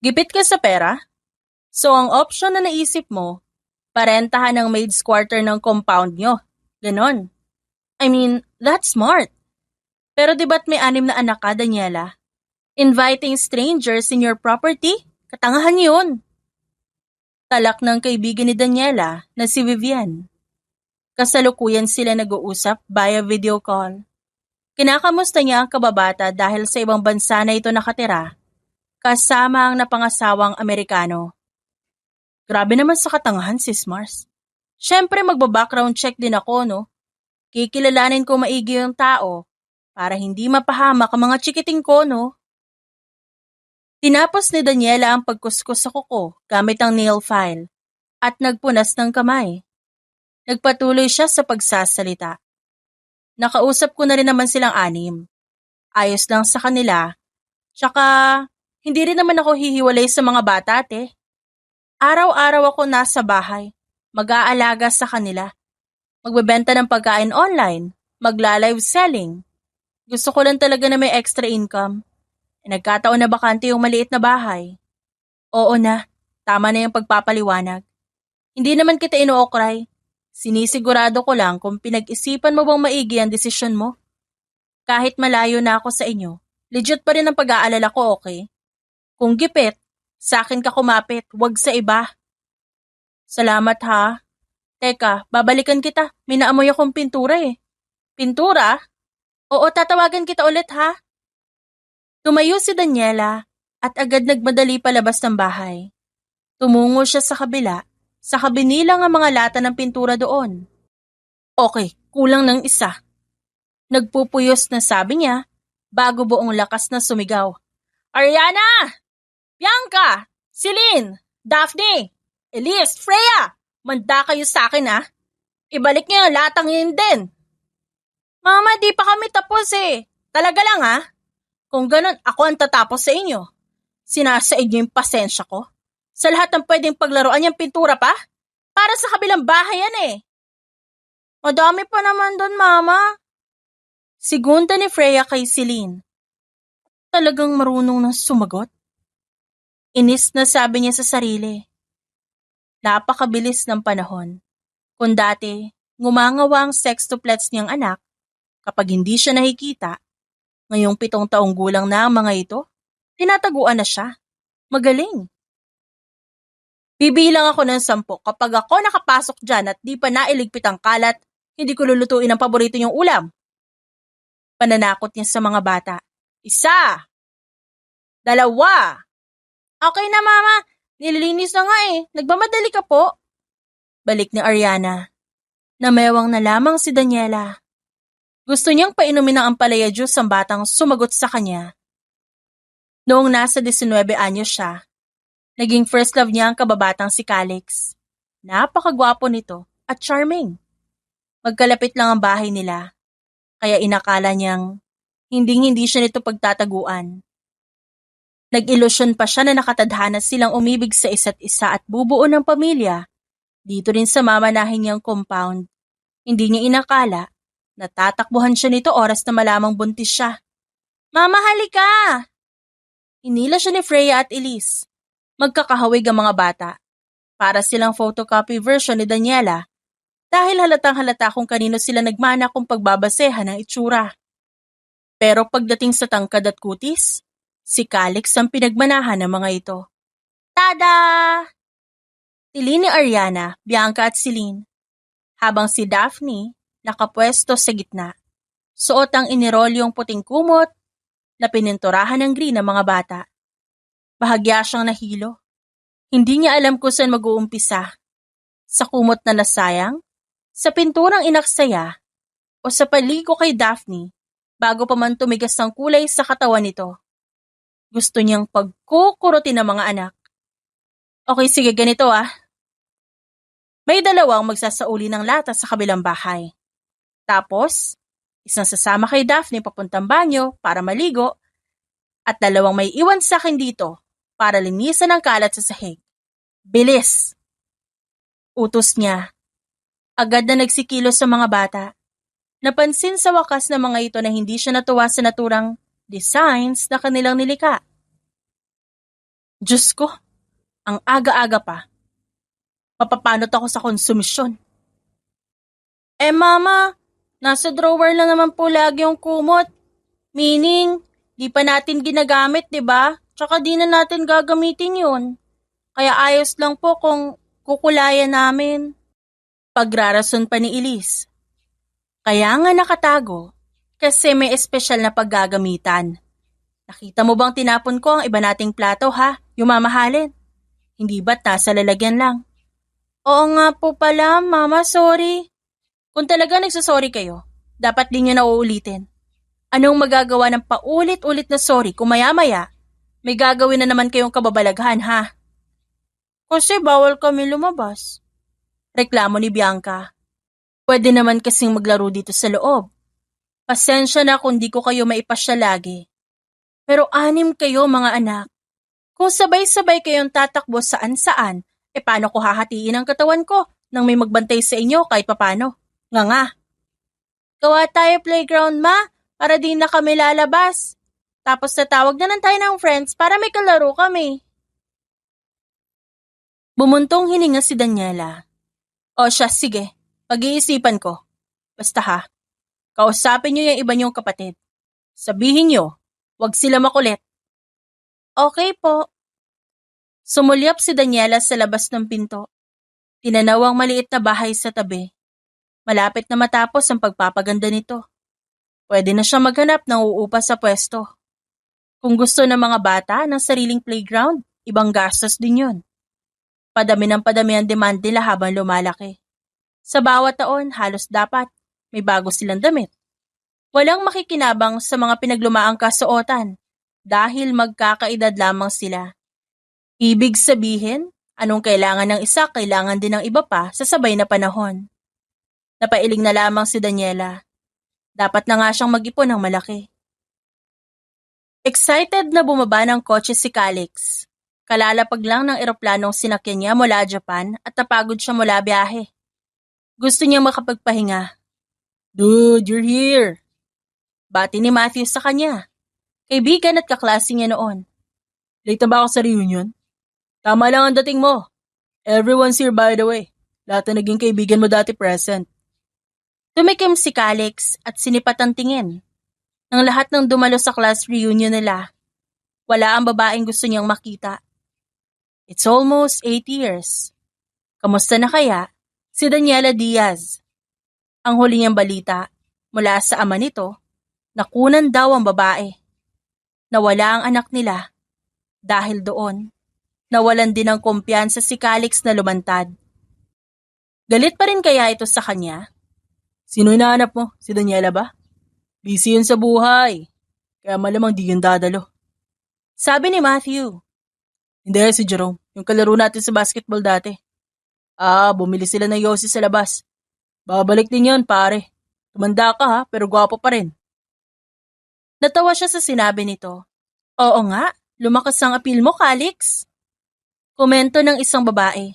Gipit ka sa pera? So ang option na naisip mo, parentahan ng maid's quarter ng compound nyo. Ganon. I mean, that's smart. Pero di ba't may 6 na anak ka, Daniela? Inviting strangers in your property? Katangahan yun. Talak ng kaibigan ni Daniela na si Vivian. Kasalukuyan sila nag-uusap via video call. Kinakamusta niya ang kababata dahil sa ibang bansa na ito nakatira, kasama ang napangasawang Amerikano. Grabe naman sa katangahan, Sis Mars. Siyempre magbabackground check din ako, no? Kikilalanin ko maigi yung tao para hindi mapahamak ang mga chikiting ko, no? Tinapos ni Daniela ang pagkuskus sa kuko gamit ang nail file at nagpunas ng kamay. Nagpatuloy siya sa pagsasalita. Nakausap ko na rin naman silang 6. Ayos lang sa kanila. Tsaka, hindi rin naman ako hihiwalay sa mga bata, ate. Araw-araw ako nasa bahay. Mag-aalaga sa kanila. Magbebenta ng pagkain online. Magla-live selling. Gusto ko lang talaga na may extra income. Nagkataon na bakante yung maliit na bahay. Oo na, tama na yung pagpapaliwanag. Hindi naman kita inookray. Sinisigurado ko lang kung pinag-isipan mo bang maigi ang desisyon mo. Kahit malayo na ako sa inyo, legit pa rin ang pag-aalala ko, okay? Kung gipit, sa akin ka kumapit, wag sa iba. Salamat ha. Teka, babalikan kita. May naamoy akong pintura eh. Pintura? Oo, tatawagan kita ulit ha. Tumayo si Daniela at agad nagmadali palabas ng bahay. Tumungo siya sa kabila. Sa kabinilang ang mga lata ng pintura doon. Okay, kulang ng isa. Nagpupuyos na sabi niya bago buong lakas na sumigaw. Ariana! Bianca! Celine! Daphne! Elise! Freya! Manda kayo sa akin ah. Ibalik niyo yung latang yun din. Mama, di pa kami tapos eh. Talaga lang ah. Kung ganun, ako ang tatapos sa inyo. Sinasaid niyo yung pasensya ko. Sa lahat ng pwedeng paglaruan yung pintura pa? Para sa kabilang bahay yan eh. Madami pa naman doon, Mama. Segunda ni Freya kay Celine. Talagang marunong na sumagot? Inis na sabi niya sa sarili. Napakabilis ng panahon. Kung dati, ngumangawa ang sextuplets niyang anak, kapag hindi siya nakikita, ngayong 7 taong gulang na ang mga ito, tinataguan na siya. Magaling. Bibilang ako ng 10 kapag ako nakapasok dyan at di pa nailigpit ang kalat, hindi ko lulutuin ang paborito niyong ulam. Pananakot niya sa mga bata. 1, 2. Okay na mama, nililinis na nga eh, nagmamadali ka po. Balik ni Ariana. Namewang na lamang si Daniela. Gusto niyang painumin ng ampalaya juice ang batang sumagot sa kanya. Noong nasa 19 anyos siya, naging first love niya ang kababatang si Calix. Napakagwapo nito at charming. Magkalapit lang ang bahay nila, kaya inakala niyang hinding-hindi siya nito pagtataguan. Nag-ilusyon pa siya na nakatadhana silang umibig sa isa't isa at bubuo ng pamilya. Dito rin sa mamanahin niyang compound. Hindi niya inakala na tatakbuhan siya nito oras na malamang buntis siya. Mama, halika! Hinila siya ni Freya at Elise. Magkakahawig ang mga bata. Para silang photocopy version ni Daniela dahil halatang-halata kung kanino sila nagmana kung pagbabasehan ng itsura. Pero pagdating sa tangkad at kutis, si Calix ang pinagmanahan ng mga ito. Tada! Tili ni Ariana, Bianca at Celine. Habang si Daphne nakapwesto sa gitna. Suot ang inirolyong puting kumot na pininturahan ng green ng mga bata. Bahagya siyang nahilo. Hindi niya alam kung saan mag-uumpisa. Sa kumot na nasayang, sa pinturang inaksaya, o sa paligo kay Daphne bago pa man tumigas ng kulay sa katawan nito. Gusto niyang pagkukurutin ng mga anak. Okay, sige, ganito ah. May 2 magsasauli ng lata sa kabilang bahay. Tapos, isang sasama kay Daphne papuntang banyo para maligo at 2 may iwan sa akin dito para linisan ang kalat sa sahig. Bilis! Utos niya. Agad na nagsikilos sa mga bata. Napansin sa wakas ng mga ito na hindi siya natuwa sa naturang designs na kanilang nilikha. Diyos ko, ang aga-aga pa. Mapapanot ako sa konsumisyon. Mama, nasa drawer lang naman po lagi yung kumot. Meaning, di pa natin ginagamit, di ba? Tsaka di na natin gagamitin yun. Kaya ayos lang po kung kukulayan namin. Pagrarason pa ni Elise. Kaya nga nakatago, kasi may espesyal na paggagamitan. Nakita mo bang tinapon ko ang iba nating plato ha? Yung mamahalin. Hindi ba't nasa lalagyan lang? Oo nga po pala, Mama, sorry. Kung talaga nagsasorry kayo, dapat din nyo na uulitin. Anong magagawa ng paulit-ulit na sorry kung maya-maya, may gagawin na naman kayong kababalaghan ha? Kasi bawal kami lumabas. Reklamo ni Bianca. Pwede naman kasing maglaro dito sa loob. Pasensya na kung di ko kayo maipasya lagi. Pero 6 kayo mga anak. Kung sabay-sabay kayong tatakbo saan-saan, paano ko hahatiin ang katawan ko nang may magbantay sa inyo kahit papano? Nga. Gawa tayo playground, ma, para di na kami lalabas. Tapos tatawag na lang tayo ng friends para may kalaro kami. Bumuntong hininga si Daniela. O siya, sige. Pag-iisipan ko. Basta ha, kausapin niyo yung iba niyong kapatid. Sabihin niyo, wag sila makulit. Okay po. Sumulyap si Daniela sa labas ng pinto. Tinanaw ang maliit na bahay sa tabi. Malapit na matapos ang pagpapaganda nito. Pwede na siya maghanap ng uupa sa pwesto. Kung gusto ng mga bata ng sariling playground, ibang gastos din yun. Padami ng padami ang demand nila habang lumalaki. Sa bawat taon, halos dapat may bago silang damit. Walang makikinabang sa mga pinaglumaang kasuotan dahil magkakaedad lamang sila. Ibig sabihin, anong kailangan ng isa, kailangan din ng iba pa sa sabay na panahon. Napailing na lamang si Daniela. Dapat na nga siyang mag-ipon ng malaki. Excited na bumaba ng kotse si Calix. Kalalapag lang ng eroplanong sinakyan niya mula Japan at napagod siya mula biyahe. Gusto niya makapagpahinga. Dude, you're here! Bati ni Matthew sa kanya. Kaibigan at kaklase niya noon. Late na ba ako sa reunion? Tama lang ang dating mo. Everyone's here by the way. Lahat na naging kaibigan mo dati present. Tumikim si Calix at sinipat ang tingin. Nang lahat ng dumalo sa class reunion nila, wala ang babaeng gusto niyang makita. It's almost 8 years. Kamusta na kaya si Daniela Diaz? Ang huli niyang balita mula sa ama nito, nakunan daw ang babae. Nawala ang anak nila dahil doon. Nawalan din ng kumpiyansa si Calix na lumantad. Galit pa rin kaya ito sa kanya? Sino hinahanap mo? Si Daniela ba? Busy yun sa buhay. Kaya malamang di yun dadalo. Sabi ni Matthew. Hindi, si Jerome. Yung kalaro natin sa basketball dati. Bumili sila ng yosi sa labas. Babalik din yun, pare. Tumanda ka ha, pero gwapo pa rin. Natawa siya sa sinabi nito. Oo nga, lumakas ang appeal mo, Calix. Komento ng isang babae.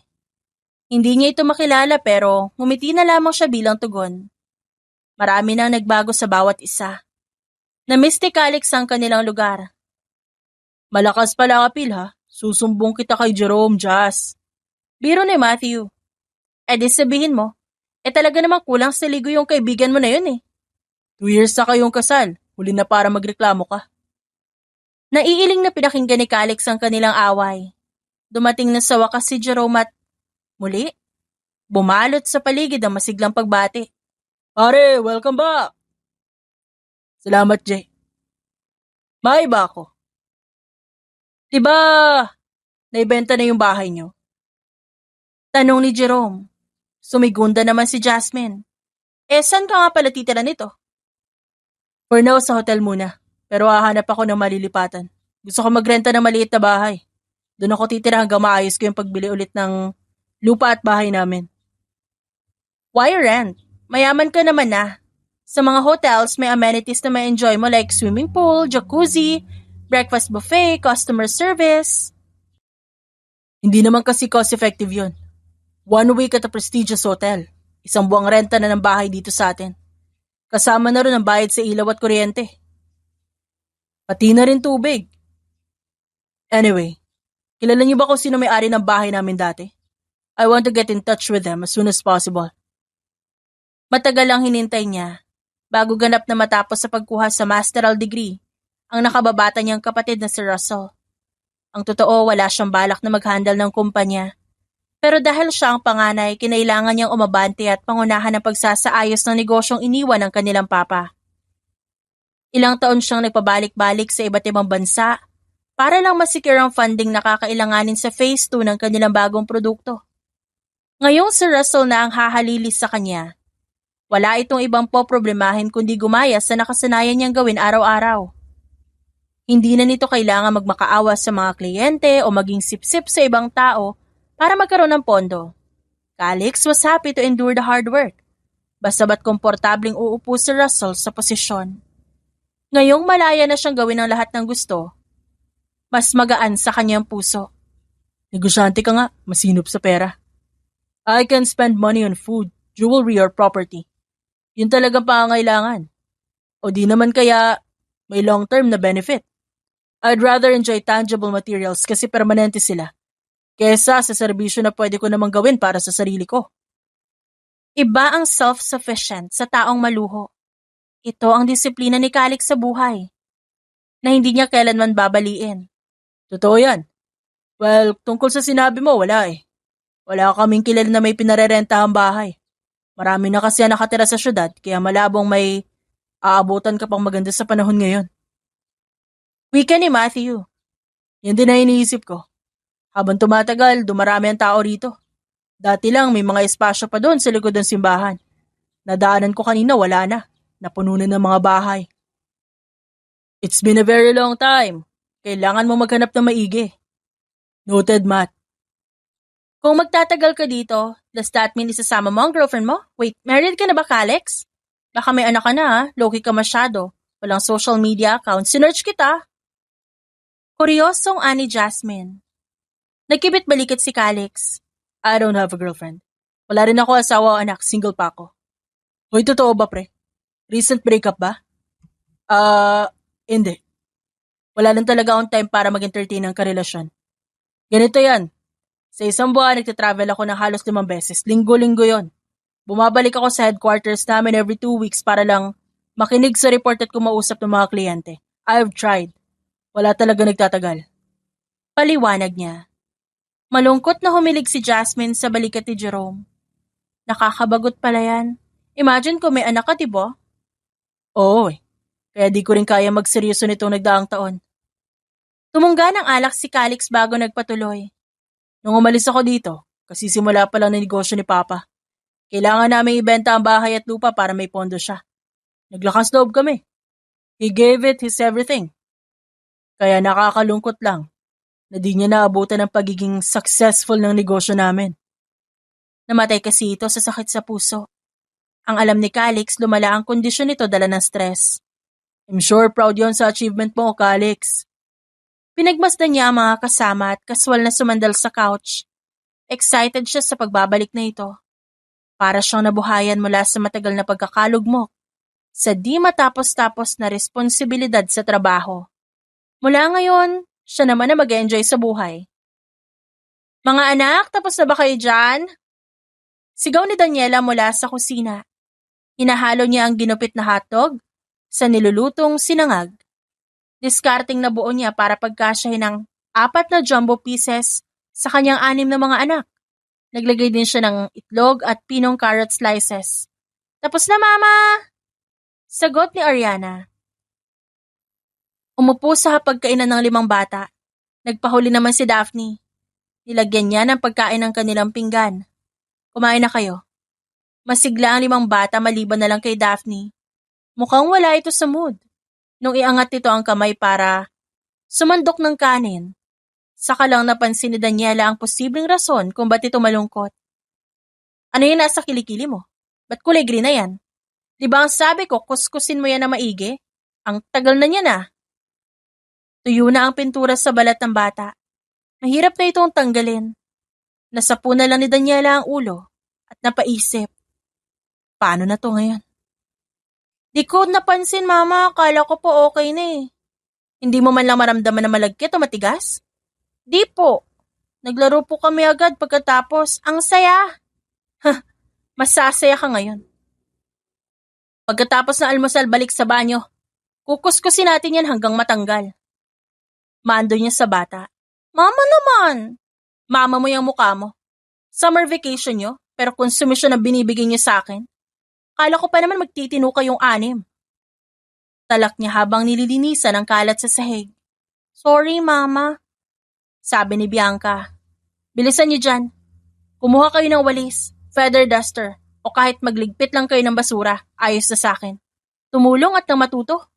Hindi niya ito makilala pero ngumiti na lamang siya bilang tugon. Marami nang nagbago sa bawat isa. Na-miss ni Calix ang kanilang lugar. Malakas pala ang appeal ha. Susumbong kita kay Jerome, Jazz. Biro ni Matthew. Di sabihin mo, talaga namang kulang sa ligo yung kaibigan mo na yun eh. 2 years na kayong kasal, huli na para magreklamo ka. Naiiling na pinakinggan ni Calix ang kanilang away. Dumating na sa wakas si Jerome at muli, bumalot sa paligid ang masiglang pagbati. Pare, welcome back! Salamat, Jay. Maiba ako. Diba, naibenta na yung bahay niyo? Tanong ni Jerome. Sumigunda naman si Jasmine. Saan ka nga pala titira nito? For now, sa hotel muna. Pero hahanap ako ng malilipatan. Gusto ko magrenta ng maliit na bahay. Doon ako titira hanggang maayos ko yung pagbili ulit ng lupa at bahay namin. Why rent? Mayaman ka naman na. Sa mga hotels, may amenities na may enjoy mo like swimming pool, jacuzzi, breakfast buffet, customer service. Hindi naman kasi cost-effective yun. 1 week at a prestigious hotel. 1 buwang renta na ng bahay dito sa atin. Kasama na rin ang bayad sa ilaw at kuryente. Pati na rin tubig. Anyway, Kilala niyo ba kung sino may-ari ng bahay namin dati? I want to get in touch with them as soon as possible. Matagal ang hinintay niya bago ganap na matapos sa pagkuha sa masteral degree ang nakababata niyang kapatid na si Russell. Ang totoo, wala siyang balak na mag-handle ng kumpanya. Pero dahil siya ang panganay, kinailangan niyang umabante at pangunahan ang pagsasaayos ng negosyong iniwan ng kanilang papa. Ilang taon siyang nagpabalik-balik sa iba't ibang bansa para lang masecure ang funding na kakailanganin sa phase 2 ng kanilang bagong produkto. Ngayong si Russell na ang hahalilis sa kanya, wala itong ibang poproblemahin kundi gumaya sa nakasanayan niyang gawin araw-araw. Hindi na nito kailangan magmakaawa sa mga kliyente o maging sipsip sa ibang tao para magkaroon ng pondo. Calix was happy to endure the hard work, basta't komportabling uupo si Russell sa posisyon. Ngayong malaya na siyang gawin ang lahat ng gusto, mas magaan sa kanyang puso. Negosyante ka nga, masinop sa pera. I can spend money on food, jewelry or property. Yun talagang pangangailangan. O di naman kaya may long-term na benefit. I'd rather enjoy tangible materials kasi permanente sila, kesa sa serbisyo na pwede ko namang gawin para sa sarili ko. Iba ang self-sufficient sa taong maluho. Ito ang disiplina ni Calix sa buhay, na hindi niya kailanman babaliin. Totoo yan. Well, tungkol sa sinabi mo, wala eh. Wala kaming kilala na may pinarerentahang bahay. Marami na kasi nakatira sa syudad, kaya malabong may aabutan ka pang maganda sa panahon ngayon. Weekend ni Matthew. Yan din na iniisip ko. Habang tumatagal, dumarami ang tao rito. Dati lang may mga espasyo pa doon sa likod ng simbahan. Nadaanan ko kanina, wala na. Napuno na ng mga bahay. It's been a very long time. Kailangan mo maghanap ng maigi. Noted, Matt. Kung magtatagal ka dito, does that mean isasama mo ang girlfriend mo? Wait, married ka na ba, Calix? Baka may anak ka na ha, low-key ka masyado. Walang social media account, sinerch kita. Kuryosong ani Jasmine. Nagkibit-balikit si Calix. I don't have a girlfriend. Wala rin ako asawa o anak, single pa ako. Hoy, totoo ba pre? Recent breakup ba? Hindi. Wala lang talaga akong time para mag-entertain ng karelasyon. Ganito yan. Sa isang buwan, nagtitravel ako ng halos 5 beses. Linggo-linggo yon. Bumabalik ako sa headquarters namin every 2 weeks para lang makinig sa report at kumausap ng mga kliyente. I've tried. Wala talaga nagtatagal. Paliwanag niya. Malungkot na humilig si Jasmine sa balikat ni Jerome. Nakakabagot pala yan. Imagine kung may anak ka, diba? Oo eh. Kaya di ko rin kaya magseryoso nitong nagdaang taon. Tumungga ng alak si Calix bago nagpatuloy. Nung umalis ako dito, kasi simula pa lang ng negosyo ni Papa, kailangan namin ibenta ang bahay at lupa para may pondo siya. Naglakas loob kami. He gave it his everything. Kaya nakakalungkot lang na di niya naabutan ng pagiging successful ng negosyo namin. Namatay kasi ito sa sakit sa puso. Ang alam ni Calix, lumala ang kondisyon nito dala ng stress. I'm sure proud yon sa achievement mo, Calix. Pinagmasdan niya ang mga kasama at kaswal na sumandal sa couch. Excited siya sa pagbabalik na ito. Para siyang nabuhayan mula sa matagal na pagkakalugmok sa di matapos-tapos na responsibilidad sa trabaho. Mula ngayon, siya naman na mag-enjoy sa buhay. Mga anak, tapos na ba kayo dyan? Sigaw ni Daniela mula sa kusina. Hinahalo niya ang ginupit na hotdog sa nilulutong sinangag. Discarding na buo niya para pagkasyahin ng 4 na jumbo pieces sa kanyang 6 na mga anak. Naglagay din siya ng itlog at pinong carrot slices. Tapos na, Mama! Sagot ni Ariana. Umupo sa hapagkainan ng 5 bata. Nagpahuli naman si Daphne. Nilagyan niya ng pagkain ng kanilang pinggan. Kumain na kayo. Masigla ang 5 bata maliban na lang kay Daphne. Mukhang wala ito sa mood. Nung iangat nito ang kamay para sumandok ng kanin, saka lang napansin ni Daniela ang posibleng rason kung ba't ito malungkot. Ano yung nasa kilikili mo? Ba't kulay green na yan? Di ba ang sabi ko, kuskusin mo yan na maigi? Ang tagal na niya na. Tuyo na ang pintura sa balat ng bata. Mahirap na itong tanggalin. Nasapo na lang ni Daniela ang ulo at napaisip. Paano na to ngayon? Di ko napansin, Mama. Akala ko po okay na eh. Hindi mo man lang maramdaman na malagkit o matigas? Di po. Naglaro po kami agad pagkatapos. Ang saya! Mas sasaya ka ngayon. Pagkatapos ng almusal, balik sa banyo. Kukuskusin natin yan hanggang matanggal. Mando niya sa bata. Mama naman! Mama mo yung mukha mo. Summer vacation nyo, pero konsumisyon ang binibigay niyo sa akin. Kala ko pa naman magtitino kayong 6. Talak niya habang nililinisan ang kalat sa sahig. Sorry, Mama. Sabi ni Bianca. Bilisan niyo dyan. Kumuha kayo ng walis, feather duster, o kahit magligpit lang kayo ng basura, ayos na sa akin. Tumulong at nang matuto.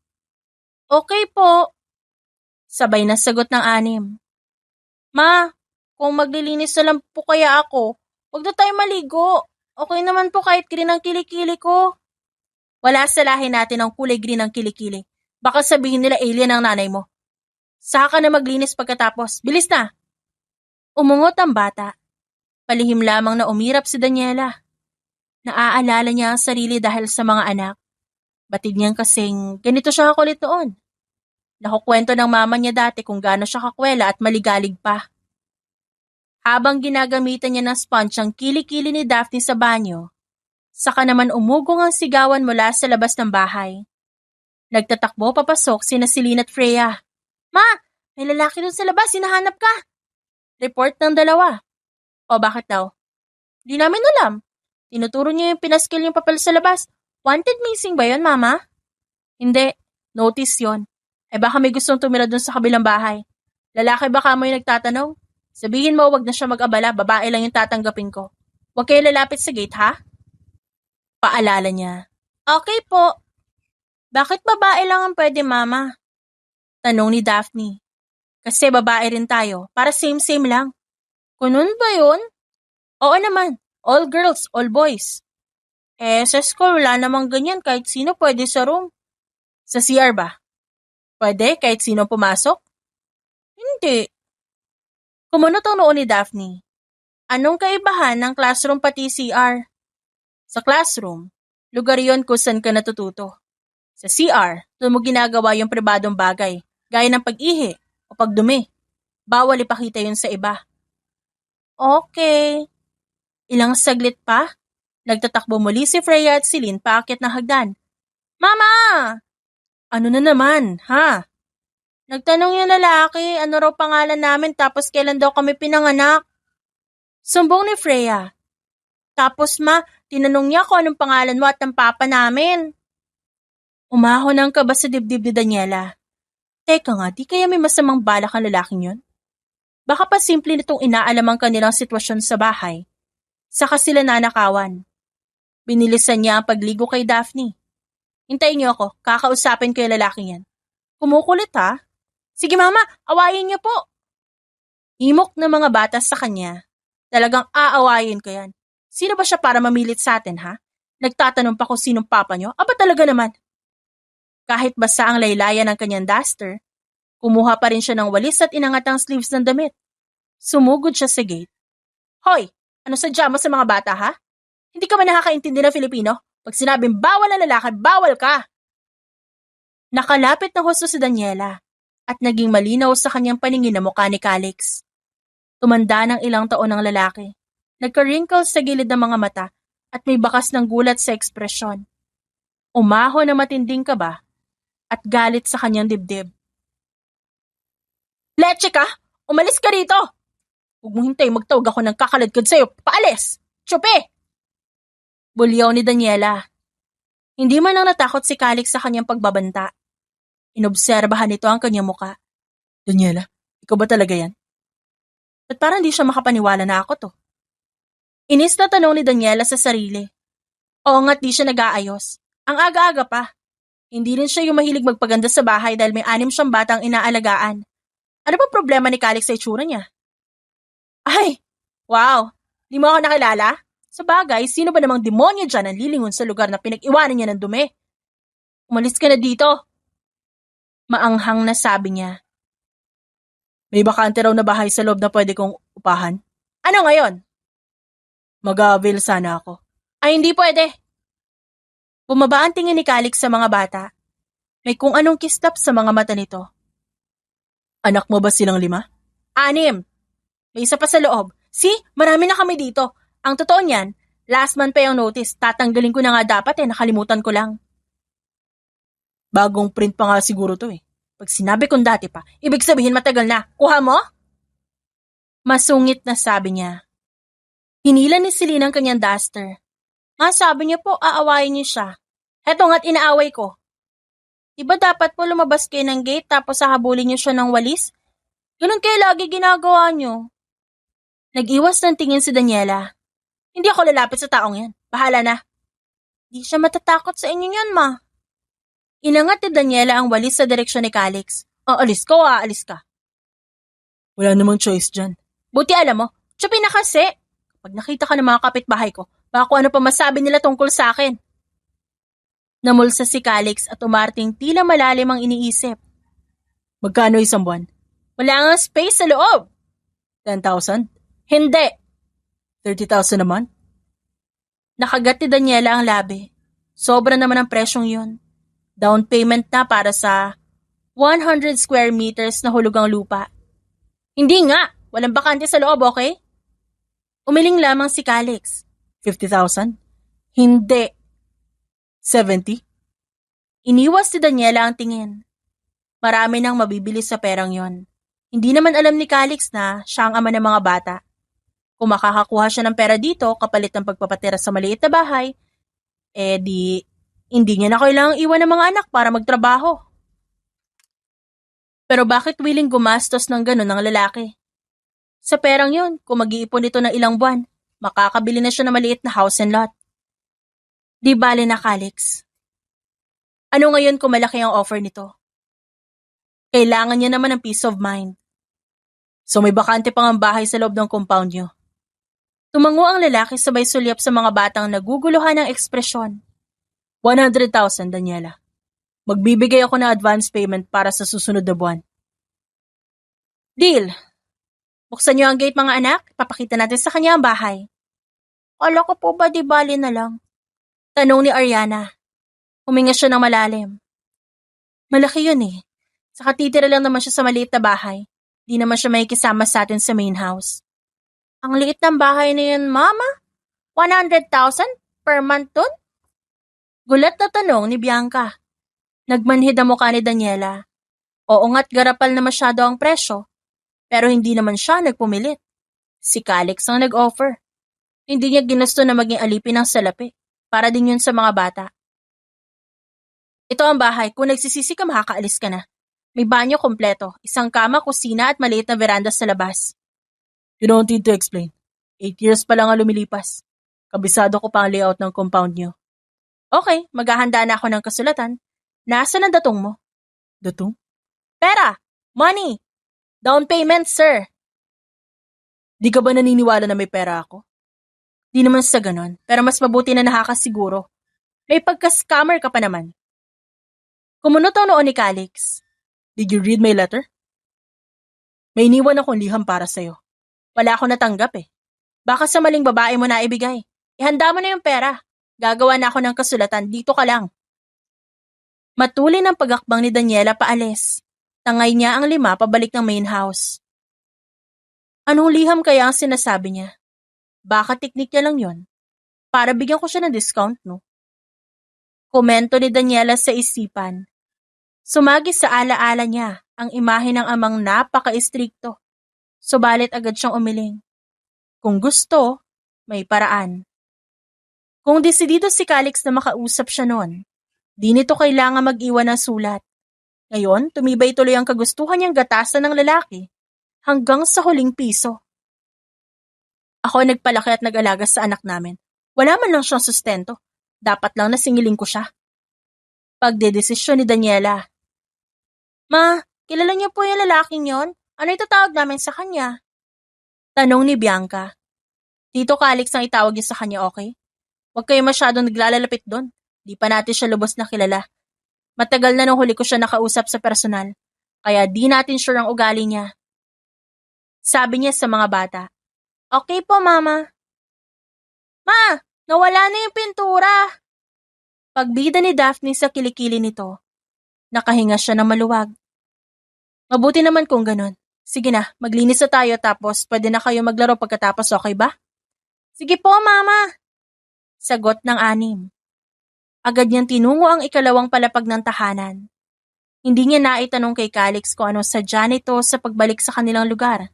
Okay po. Sabay na sagot ng 6. Ma, kung maglilinis na lang po kaya ako, huwag na tayo maligo. Okay naman po kahit green ang kilikili ko. Wala salahin natin ang kulay green ang kilikili. Baka sabihin nila alien ang nanay mo. Saka na maglinis pagkatapos. Bilis na! Umungot ang bata. Palihim lamang na umirap si Daniela. Naaalala niya ang sarili dahil sa mga anak. Batid niyang kasing ganito siya kakulit noon. Nakukwento ng mama niya dati kung gaano siya kakwela at maligalig pa. Habang ginagamitan niya ng sponge ang kilikili ni Daphne sa banyo, saka naman umugong ang sigawan mula sa labas ng bahay. Nagtatakbo papasok sina Celine at Freya. Ma, may lalaki doon sa labas, hinahanap ka. Report ng dalawa. O bakit daw? Di namin alam. Tinuturo niya yung pinaskil yung papel sa labas. Wanted missing ba yon, Mama? Hindi. Notice yon. Baka may gustong tumira doon sa kabilang bahay. Lalaki baka mo yung nagtatanong? Sabihin mo wag na siya mag-abala, babae lang yung tatanggapin ko. Huwag kayo lalapit sa gate, ha? Paalala niya. Okay po. Bakit babae lang ang pwede, Mama? Tanong ni Daphne. Kasi babae rin tayo, para same-same lang. Kunun ba yun? Oo naman, all girls, all boys. Sa school wala namang ganyan kahit sino pwede sa room. Sa CR ba? Pwede kahit sino pumasok? Hindi. Kumunot ang noo ni Daphne. Anong kaibahan ng classroom pati CR? Sa classroom, lugar yon kung saan ka natututo. Sa CR, doon mo ginagawa yung pribadong bagay, gaya ng pag-ihi o pagdumi. Bawal ipakita yun sa iba. Okay. Ilang saglit pa, nagtatakbo muli si Freya at Celine paakyat ng hagdan. Mama! Ano na naman, ha? Nagtanong yung lalaki, ano raw pangalan namin tapos kailan daw kami pinanganak. Sumbong ni Freya. Tapos tinanong niya kung anong pangalan mo at ng papa namin. Umahon ang kaba sa dibdib ni Daniela. Teka nga, di kaya may masamang balak ang lalaking yun? Baka pa simple nitong inaalam ang kanilang sitwasyon sa bahay. Saka sila nanakawan. Binilisan niya ang pagligo kay Daphne. Hintayin niyo ako, kakausapin ko yung lalaking yan. Kumukulit ha? Sige mama, awayin niyo po. Himok ng mga bata sa kanya. Talagang aawayin ko yan. Sino ba siya para mamilit sa atin ha? Nagtatanong pa kung sinong papa niyo? Aba talaga naman. Kahit basa ang laylayan ng kanyang duster, kumuha pa rin siya ng walis at inangat ang sleeves ng damit. Sumugod siya sa gate. Hoy! Ano sadya mo sa mga bata, ha? Hindi ka ba nakakaintindi ng Filipino? Pag sinabing bawal ang lalaki, bawal ka! Nakalapit na husto si Daniela at naging malinaw sa kanyang paningin na mukha ni Calix. Tumanda ng ilang taon ang lalaki. Nagka-wrinkles sa gilid ng mga mata at may bakas ng gulat sa ekspresyon. Umaho na matinding kaba at galit sa kanyang dibdib. Leche ka! Umalis ka rito! Huwag mong hintay magtawag ako ng kakaladkad sa'yo. Paalis! Tsupi! Bulyaw ni Daniela. Hindi man lang natakot si Calix sa kanyang pagbabanta. Inobserbahan nito ang kanyang muka. Daniela, ikaw ba talaga yan? At parang di siya makapaniwala na ako to. Inis na tanong ni Daniela sa sarili. Oo nga't di siya nag-aayos. Ang aga-aga pa. Hindi rin siya yung mahilig magpaganda sa bahay dahil may 6 siyang batang inaalagaan. Ano ba problema ni Calix sa itsura niya? Ay, wow, di mo ako nakilala? Sa bagay, sino ba namang demonyo dyan ang lilingon sa lugar na pinag-iwanan niya ng dumi? Umalis ka na dito. Maanghang na sabi niya. May bakante raw na bahay sa loob na pwede kong upahan. Ano ngayon? Mag-a-avail sana ako. Ay, hindi pwede. Bumaba ang tingin ni Calix sa mga bata. May kung anong kislap sa mga mata nito. Anak mo ba silang 5? 6. May isa pa sa loob. See, marami na kami dito. Ang totoo niyan, last month pa yung notice. Tatanggalin ko na nga dapat nakalimutan ko lang. Bagong print pa nga siguro to Pag sinabi kong dati pa, ibig sabihin matagal na. Kuha mo? Masungit na sabi niya. Hinila ni Celine ang kanyang duster. Nga sabi niya po, aawayin niyo siya. Heto nga't inaaway ko. Diba dapat po lumabas kayo ng gate tapos hahabulin niyo siya ng walis? Ganun kayo lagi ginagawa niyo. Nag-iwas ng tingin si Daniela. Hindi ako lalapit sa taong yan. Bahala na. Di siya matatakot sa inyo yan, ma. Inangat ni Daniela ang walis sa direksyon ni Calix. Aalis ka o aalis ka? Wala namang choice dyan. Buti alam mo, tsupin na kasi. Pag nakita ka ng mga kapitbahay ko, baka kung ano pa masabi nila tungkol sa akin. Namulsa si Calix at umarting tila malalim ang iniisip. Magkano isang buwan? Wala nga space sa loob. 10,000? Hindi. 30,000 naman? Nakagat ni Daniela ang labi. Sobra naman ang presyong yun. Down payment na para sa 100 square meters na hulugang lupa. Hindi nga. Walang bakante sa loob, okay? Umiling lamang si Calix. 50,000? Hindi. 70? Iniwas si Daniela ang tingin. Marami nang mabibili sa perang yon. Hindi naman alam ni Calix na siya ang ama ng mga bata. Kung makakakuha siya ng pera dito kapalit ng pagpapatira sa maliit na bahay, hindi niya na kailangang iwan ng mga anak para magtrabaho. Pero bakit willing gumastos ng ganun ng lalaki? Sa perang yon, kung mag-iipon ito ng ilang buwan, makakabili na siya ng maliit na house and lot. Di bale na, Calix. Ano ngayon kung malaki ang offer nito? Kailangan niya naman ng peace of mind. So may bakante pang ang bahay sa loob ng compound niyo. Tumango ang lalaki sabay sulyap sa mga batang naguguluhan ng ekspresyon. 100,000, Daniela. Magbibigay ako ng advance payment para sa susunod na buwan. Deal. Buksan niyo ang gate mga anak, papakita natin sa kanya ang bahay. Kala ko po ba di bali na lang? Tanong ni Ariana. Huminga siya ng malalim. Malaki yun Saka titira lang naman siya sa maliit na bahay. Di naman siya makikisama sa atin sa main house. Ang liit ng bahay na yun, Mama? 100,000 per month dun? Gulat na tanong ni Bianca. Nagmanhid ang mukha ni Daniela. Oo nga't garapal na masyado ang presyo. Pero hindi naman siya nagpumilit. Si Calix ang nag-offer. Hindi niya ginusto na maging alipin ng salapi. Para din yun sa mga bata. Ito ang bahay. Kung nagsisisi ka, makakaalis ka na. May banyo kompleto, isang kama, kusina at maliit na veranda sa labas. You don't need to explain. 8 years pa lang ang lumilipas. Kabisado ko pa ang layout ng compound niyo. Okay, maghahanda na ako ng kasulatan. Nasaan ang datong mo? Datong? Pera! Money! Down payment, sir! Di ka ba naniniwala na may pera ako? Di naman sa ganon, pero mas mabuti na nakakasiguro. May pagka-scammer ka pa naman. Kumunot ang noon ni Calix. Did you read my letter? May iniwan akong liham para sa'yo. Wala akong natanggap Baka sa maling babae mo na ibigay. Ihanda mo na yung pera. Gagawa na ako ng kasulatan. Dito ka lang. Matulin ang pagakbang ni Daniela paalis. Tangay niya ang 5 pabalik ng main house. Anong liham kaya ang sinasabi niya? Baka teknik niya lang yon. Para bigyan ko siya ng discount, no? Komento ni Daniela sa isipan. Sumagi sa alaala niya ang imahe ng amang napaka-istrikto. Subalit agad siyang umiling. Kung gusto, may paraan. Kung desidido si Calix na makausap siya noon, di nito kailangan mag-iwan ng sulat. Ngayon, tumibay tuloy ang kagustuhan niyang gatasan ng lalaki hanggang sa huling piso. Ako nagpalaki at nag-alaga sa anak namin. Wala man lang siyang sustento. Dapat lang nasingiling ko siya. Pagdedesisyon ni Daniela. Ma, kilala niyo po yung lalaking yon? Ano itatawag namin sa kanya? Tanong ni Bianca. Tito Calix ang itawag niyo sa kanya, okay? Huwag kayo masyadong naglalalapit doon. Di pa natin siya lubos na kilala. Matagal na nung huli ko siya nakausap sa personal, kaya di natin sure ang ugali niya. Sabi niya sa mga bata. Okay po, Mama. Ma, nawala na yung pintura. Pagbida ni Daphne sa kilikili nito, nakahinga siya ng maluwag. Mabuti naman kung ganon. Sige na, maglinis na tayo tapos pwede na kayo maglaro pagkatapos, okay ba? Sige po, Mama! Sagot ng anim. Agad niyang tinungo ang ikalawang palapag ng tahanan. Hindi niya naitanong kay Calix kung ano sadya nito sa pagbalik sa kanilang lugar.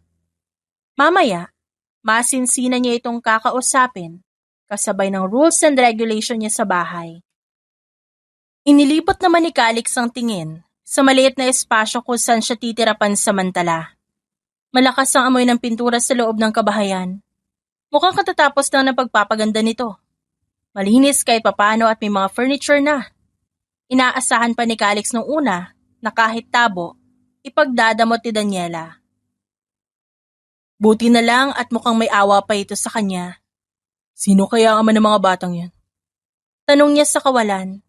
Mamaya, masinsinan niya itong kakausapin, kasabay ng rules and regulation niya sa bahay. Inilibot naman ni Calix ang tingin sa maliit na espasyo kung saan siya titira pansamantala. Malakas ang amoy ng pintura sa loob ng kabahayan. Mukhang katatapos lang ng pagpapaganda nito. Malinis kahit papano at may mga furniture na. Inaasahan pa ni Calix nung una na kahit tabo, ipagdadamot ni Daniela. Buti na lang at mukhang may awa pa ito sa kanya. Sino kaya ang ama ng mga batang yan? Tanong niya sa kawalan.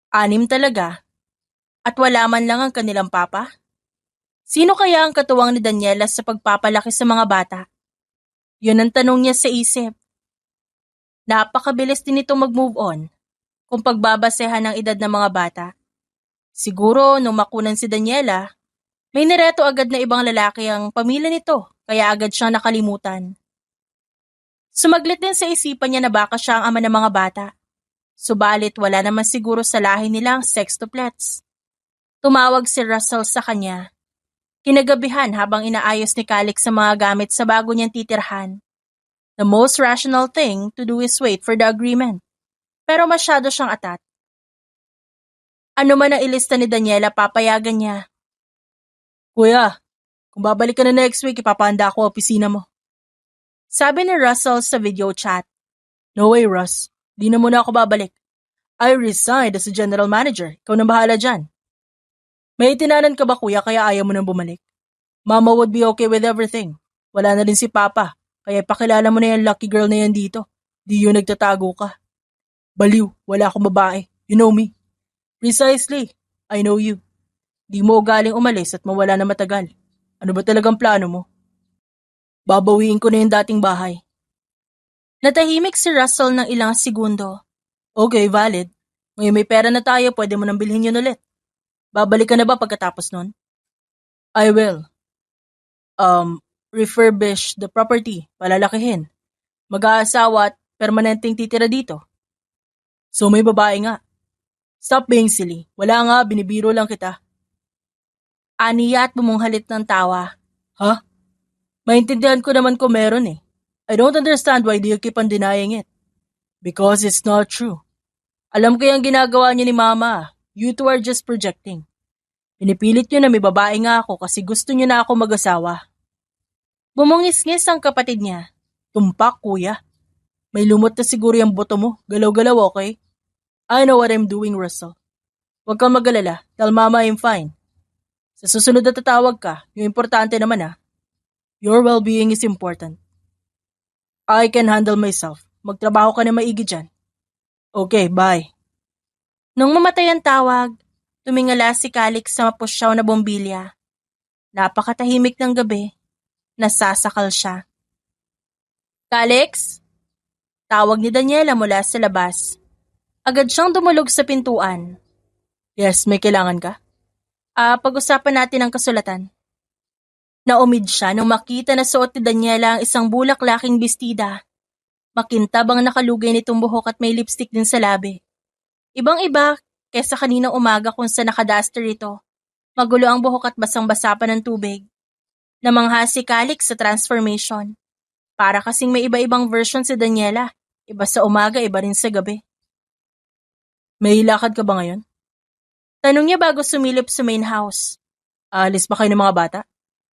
6 talaga. At wala man lang ang kanilang papa? Sino kaya ang katuwang ni Daniela sa pagpapalaki sa mga bata? Yun ang tanong niya sa isip. Napakabilis din ito mag-move on kung pagbabasehan ng edad ng mga bata. Siguro nung makunan si Daniela, may nireto agad na ibang lalaki ang pamilya nito kaya agad siyang nakalimutan. Sumaglit din sa isipan niya na baka siya ang ama ng mga bata. Subalit wala naman siguro sa lahi nilang sextuplets. Tumawag si Russell sa kanya. Kinagabihan habang inaayos ni Calix sa mga gamit sa bago niyang titirhan. The most rational thing to do is wait for the agreement. Pero masyado siyang atat. Ano man ang ilista ni Daniela, papayagan niya. Kuya, kung babalik ka na next week, ipapahanda ako ang opisina mo. Sabi ni Russell sa video chat. No way, Russ. Di na muna ako babalik. I resigned as a general manager. Ikaw na bahala dyan. May itinanan ka ba, kuya, kaya ayaw mo nang bumalik? Mama would be okay with everything. Wala na rin si Papa, kaya pakilala mo na yung lucky girl na yan dito. Di yun nagtatago ka. Baliw, wala akong babae. You know me. Precisely, I know you. Di mo galing umalis at mawala na matagal. Ano ba talagang plano mo? Babawiin ko na yung dating bahay. Natahimik si Russell ng ilang segundo. Okay, valid. Ngayon may pera na tayo, pwede mo nang bilhin yun ulit. Babalik ka na ba pagkatapos nun? I will. Refurbish the property, palalakihin. Mag-aasawa at permanenteng titira dito. So may babae nga. Stop being silly. Wala nga, binibiro lang kita. Aniya at bumunghalit ng tawa. Ha? Maintindihan ko naman kung meron eh. I don't understand why do you keep on denying it. Because it's not true. Alam ko yung ginagawa niyo ni Mama. You two are just projecting. Pinipilit niyo na may babae nga ako kasi gusto niyo na ako mag-asawa. Bumungis-ngis ang kapatid niya. Tumpak, kuya. May lumot na siguro yung boto mo. Galaw-galaw, okay? I know what I'm doing, Russell. Huwag kang mag-alala. Tell Mama I'm fine. Sa susunod na tatawag ka, yung importante naman your well-being is important. I can handle myself. Magtrabaho ka na maigi dyan. Okay, bye. Nung mamatay ang tawag, tumingala si Calix sa mapusyaw na bombilya. Napakatahimik ng gabi. Nasasakal siya. Calix? Tawag ni Daniela mula sa labas. Agad siyang dumulog sa pintuan. Yes, may kailangan ka? Pag-usapan natin ang kasulatan. Naumid siya nung makita na suot ni Daniela ang isang bulaklaking bestida. Makintab ang nakalugay nitong buhok at may lipstick din sa labi. Ibang-iba kesa kaninang umaga kung sa nakaduster ito. Magulo ang buhok at basang-basa pa ng tubig. Namangha si Calix sa transformation. Para kasing may iba-ibang version si Daniela. Iba sa umaga, iba rin sa gabi. May lakad ka ba ngayon? Tanong niya bago sumilip sa main house. Alis ba kayo ng mga bata?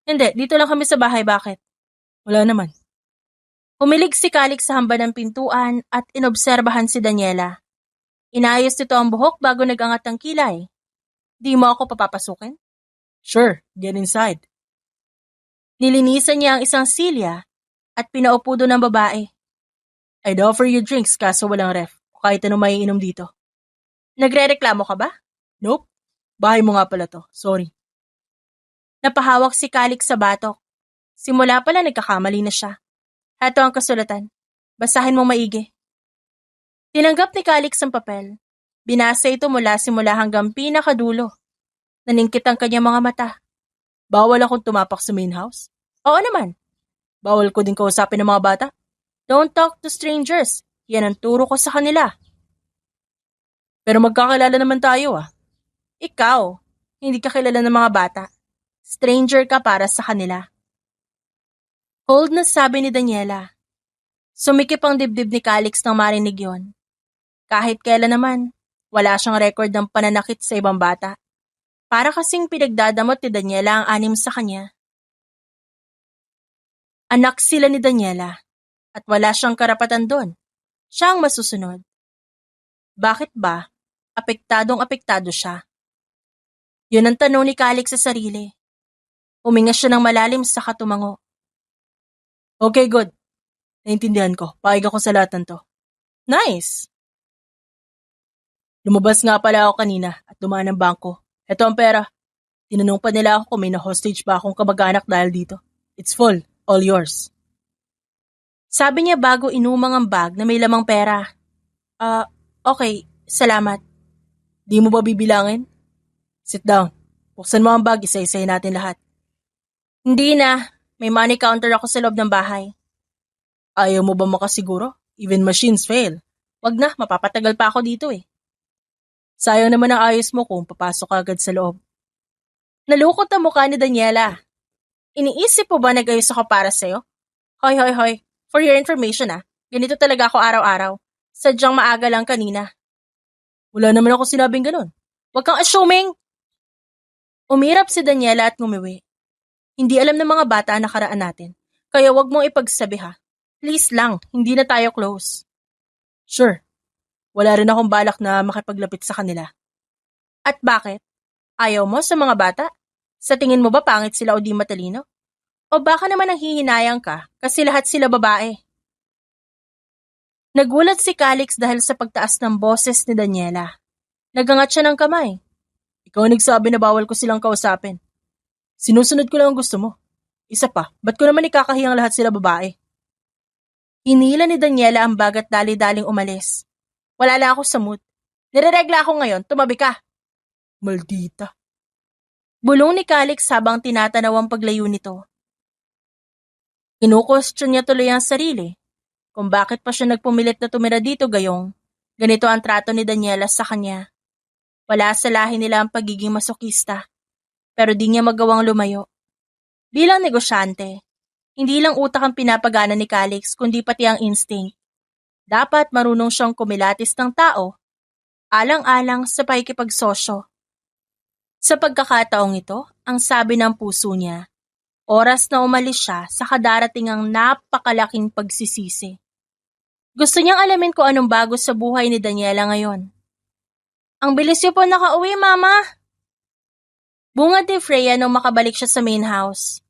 Hindi, dito lang kami sa bahay, bakit? Wala naman. Humilig si Calix sa hamba ng pintuan at inobserbahan si Daniela. Inayos nito ang buhok bago nag-angat ng kilay. Di mo ako papapasukin? Sure, get inside. Nilinisan niya ang isang silya at pinaupo doon ng babae. I'd offer you drinks kaso walang ref o kahit ano may inom dito. Nagre-reklamo ka ba? Nope. Bahay mo nga pala to, sorry. Napahawak si Calix sa batok. Simula pala nagkakamali na siya. Heto ang kasulatan. Basahin mo maigi. Tinanggap ni Calix ang papel. Binasa ito mula simula hanggang pinakadulo. Naningkit ang kanyang mga mata. Bawal akong tumapak sa main house? Oo naman. Bawal ko din kausapin ng mga bata? Don't talk to strangers. Yan ang turo ko sa kanila. Pero magkakilala naman tayo ah. Ikaw, hindi ka kilala ng mga bata. Stranger ka para sa kanila. Cold na sabi ni Daniela. Sumikip ang dibdib ni Calix nang marinig yon. Kahit kailan naman, wala siyang record ng pananakit sa ibang bata. Para kasing pinagdadamot ni Daniela ang anim sa kanya. Anak sila ni Daniela at wala siyang karapatan doon. Siya ang masusunod. Bakit ba? Apektadong-apektado siya. Yun ang tanong ni Calix sa sarili. Huminga siya ng malalim sa katumango. Okay, good. Naintindihan ko. Paig ako sa lahat ng to. Nice! Lumabas nga pala ako kanina at dumaan ng bangko. Ito ang pera. Tinanong pa nila ako kung may na-hostage ba akong kamag-anak dahil dito. It's full. All yours. Sabi niya bago inumang ang bag na may lamang pera. Okay. Salamat. Di mo ba bibilangin? Sit down. Buksan mo ang bag, isa-isahin natin lahat. Hindi na. May money counter ako sa loob ng bahay. Ayaw mo ba makasiguro? Even machines fail. Wag na, mapapatagal pa ako dito eh. Sayang naman ang ayos mo kung papasok ka agad sa loob. Nalukot ang mukha ni Daniela. Iniisip mo ba nag-ayos ako para sa'yo? Hoy. For your information ganito talaga ako araw-araw. Sadyang maaga lang kanina. Wala naman ako sinabing ganun. Huwag kang assuming! Umirap si Daniela at ngumiwi. Hindi alam ng mga bata ang nakaraan natin, kaya wag mong ipagsabi ha. Please lang, hindi na tayo close. Sure. Wala rin akong balak na makipaglapit sa kanila. At bakit? Ayaw mo sa mga bata? Sa tingin mo ba pangit sila o di matalino? O baka naman nanghihinayang ka kasi lahat sila babae? Nagulat si Calix dahil sa pagtaas ng boses ni Daniela. Nagangat siya ng kamay. Ikaw nagsabi na bawal ko silang kausapin. Sinusunod ko lang ang gusto mo. Isa pa, ba't ko naman ikakahiyang lahat sila babae? Hinila ni Daniela ang bag at dali-daling umalis. Wala lang ako sa mood. Nireregla ako ngayon, tumabi ka. Maldita. Bulong ni Calix habang tinatanaw ang paglayo nito. Kinukustyon niya tuloy ang sarili. Kung bakit pa siya nagpumilit na tumira dito gayong, ganito ang trato ni Daniela sa kanya. Wala sa lahi nila ang pagiging masokista, pero di niya magawang lumayo. Bilang negosyante, hindi lang utak ang pinapagana ni Calix kundi pati ang instinct. Dapat marunong siyang kumilatis ng tao, alang-alang sa pakikipagsosyo. Sa pagkakataong ito, ang sabi ng puso niya, oras na umalis siya sa kadarating ang napakalaking pagsisisi. Gusto niyang alamin kung anong bago sa buhay ni Daniela ngayon. Ang bilis niyo po nakauwi, Mama! Bungad ni Freya nung makabalik siya sa main house.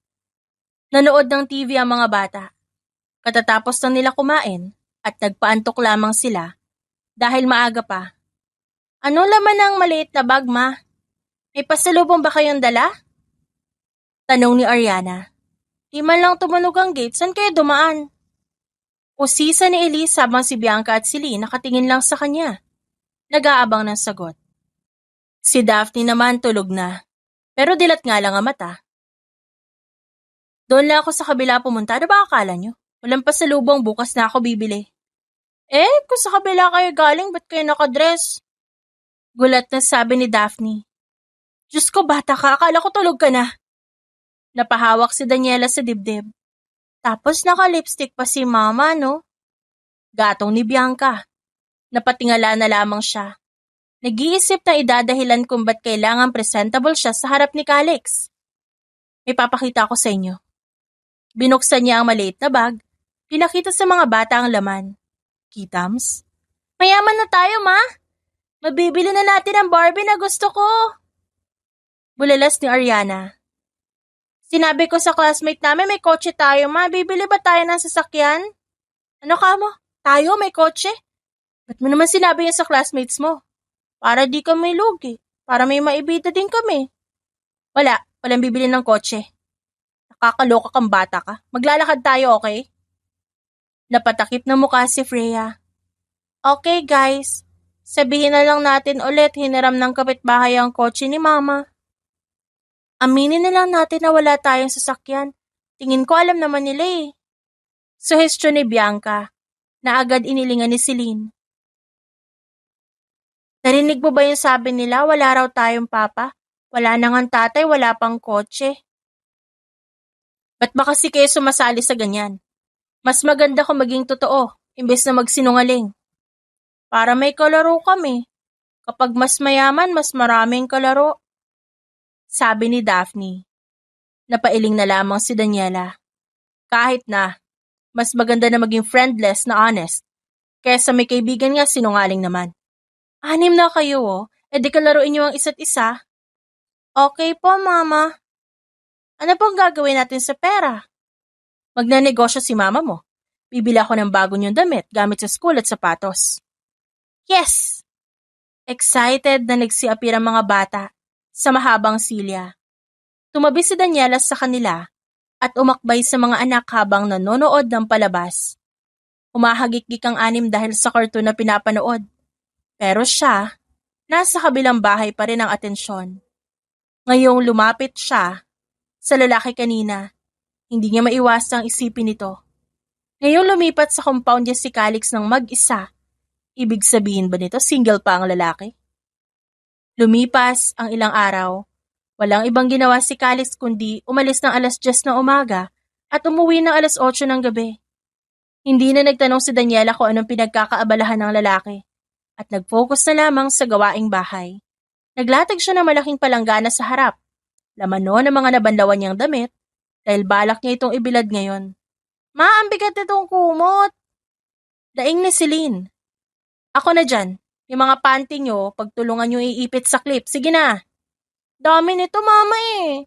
Nanood ng TV ang mga bata. Katatapos na nila kumain at nagpaantok lamang sila dahil maaga pa. Ano laman ng maliit na bag, Ma? May pasalubong ba kayong dala? Tanong ni Ariana. Di man lang tumunog ang gate, saan kayo dumaan? Usisa ni Elise habang si Bianca at si Lee nakatingin lang sa kanya. Nag-aabang ng sagot. Si Daphne naman tulog na, pero dilat nga lang ang mata. Doon lang ako sa kabila pumunta, ano ba akala nyo? Walang pasalubong, bukas na ako bibili. Kung sa kabila kayo galing, ba't kayo nakadress? Gulat na sabi ni Daphne. Diyos ko, bata ka, akala ko tulog ka na. Napahawak si Daniela sa dibdib. Tapos naka-lipstick pa si Mama, no? Gatong ni Bianca. Napatingala na lamang siya. Nag-iisip na idadahilan kung ba't kailangan presentable siya sa harap ni Calix. May papakita ko sa inyo. Binuksan niya ang maliit na bag. Pinakita sa mga bata ang laman. Kitams? Mayaman na tayo, Ma. Mabibili na natin ang Barbie na gusto ko. Bulalas ni Ariana. Sinabi ko sa classmate namin may kotse tayo, Ma. Bibili ba tayo ng sasakyan? Ano ka mo? Tayo may kotse? Ba't mo naman sinabi yan sa classmates mo? Para di kami lugi. Para may maibida din kami. Walang bibili ng kotse. Nakakaloka kang bata ka. Maglalakad tayo, okay? Napatakip na mukha si Freya. Okay, guys. Sabihin na lang natin ulit hiniram ng kapitbahay ang kotse ni Mama. Aminin na lang natin na wala tayong sasakyan. Tingin ko alam naman nila eh. Suhestyon ni Bianca na agad inilingan ni Celine. Narinig mo ba yung sabi nila wala raw tayong papa? Wala na ngang tatay, wala pang kotse. Ba't ba kasi kayo sumasali sa ganyan? Mas maganda kung maging totoo, imbes na magsinungaling. Para may kalaro kami. Kapag mas mayaman, mas maraming kalaro. Sabi ni Daphne. Napailing na lamang si Daniela. Kahit na, mas maganda na maging friendless na honest, kaysa may kaibigan nga sinungaling naman. 6 na kayo di kalaruin niyo ang isa't isa. Okay po, Mama. Ano pong gagawin natin sa pera? Magnanegosyo si Mama mo. Bibili ako ng bago niyong damit gamit sa school at sapatos. Yes! Excited na nagsiapir ang mga bata sa mahabang silya. Tumabi si Daniela sa kanila at umakbay sa mga anak habang nanonood ng palabas. Humahagik-gik ang 6 dahil sa cartoon na pinapanood. Pero siya, nasa kabilang bahay pa rin ang atensyon. Ngayong lumapit siya sa lalaki kanina, hindi niya maiwasang isipin ito. Ngayong lumipat sa compound niya si Calix ng mag-isa, ibig sabihin ba nito single pa ang lalaki? Lumipas ang ilang araw, walang ibang ginawa si Calix kundi umalis ng 10:00 ng umaga at umuwi ng 8:00 ng gabi. Hindi na nagtanong si Daniela kung anong pinagkakaabalahan ng lalaki at nag-focus na lamang sa gawaing bahay. Naglatag siya ng malaking palanggana sa harap, laman noon ang mga nabanlawan niyang damit dahil balak niya itong ibilad ngayon. Ma, ang bigat itong kumot! Daing ni Celine. Ako na dyan. Yung mga panty nyo, pagtulungan nyo iipit sa clip. Sige na. Dami nito, Mama eh.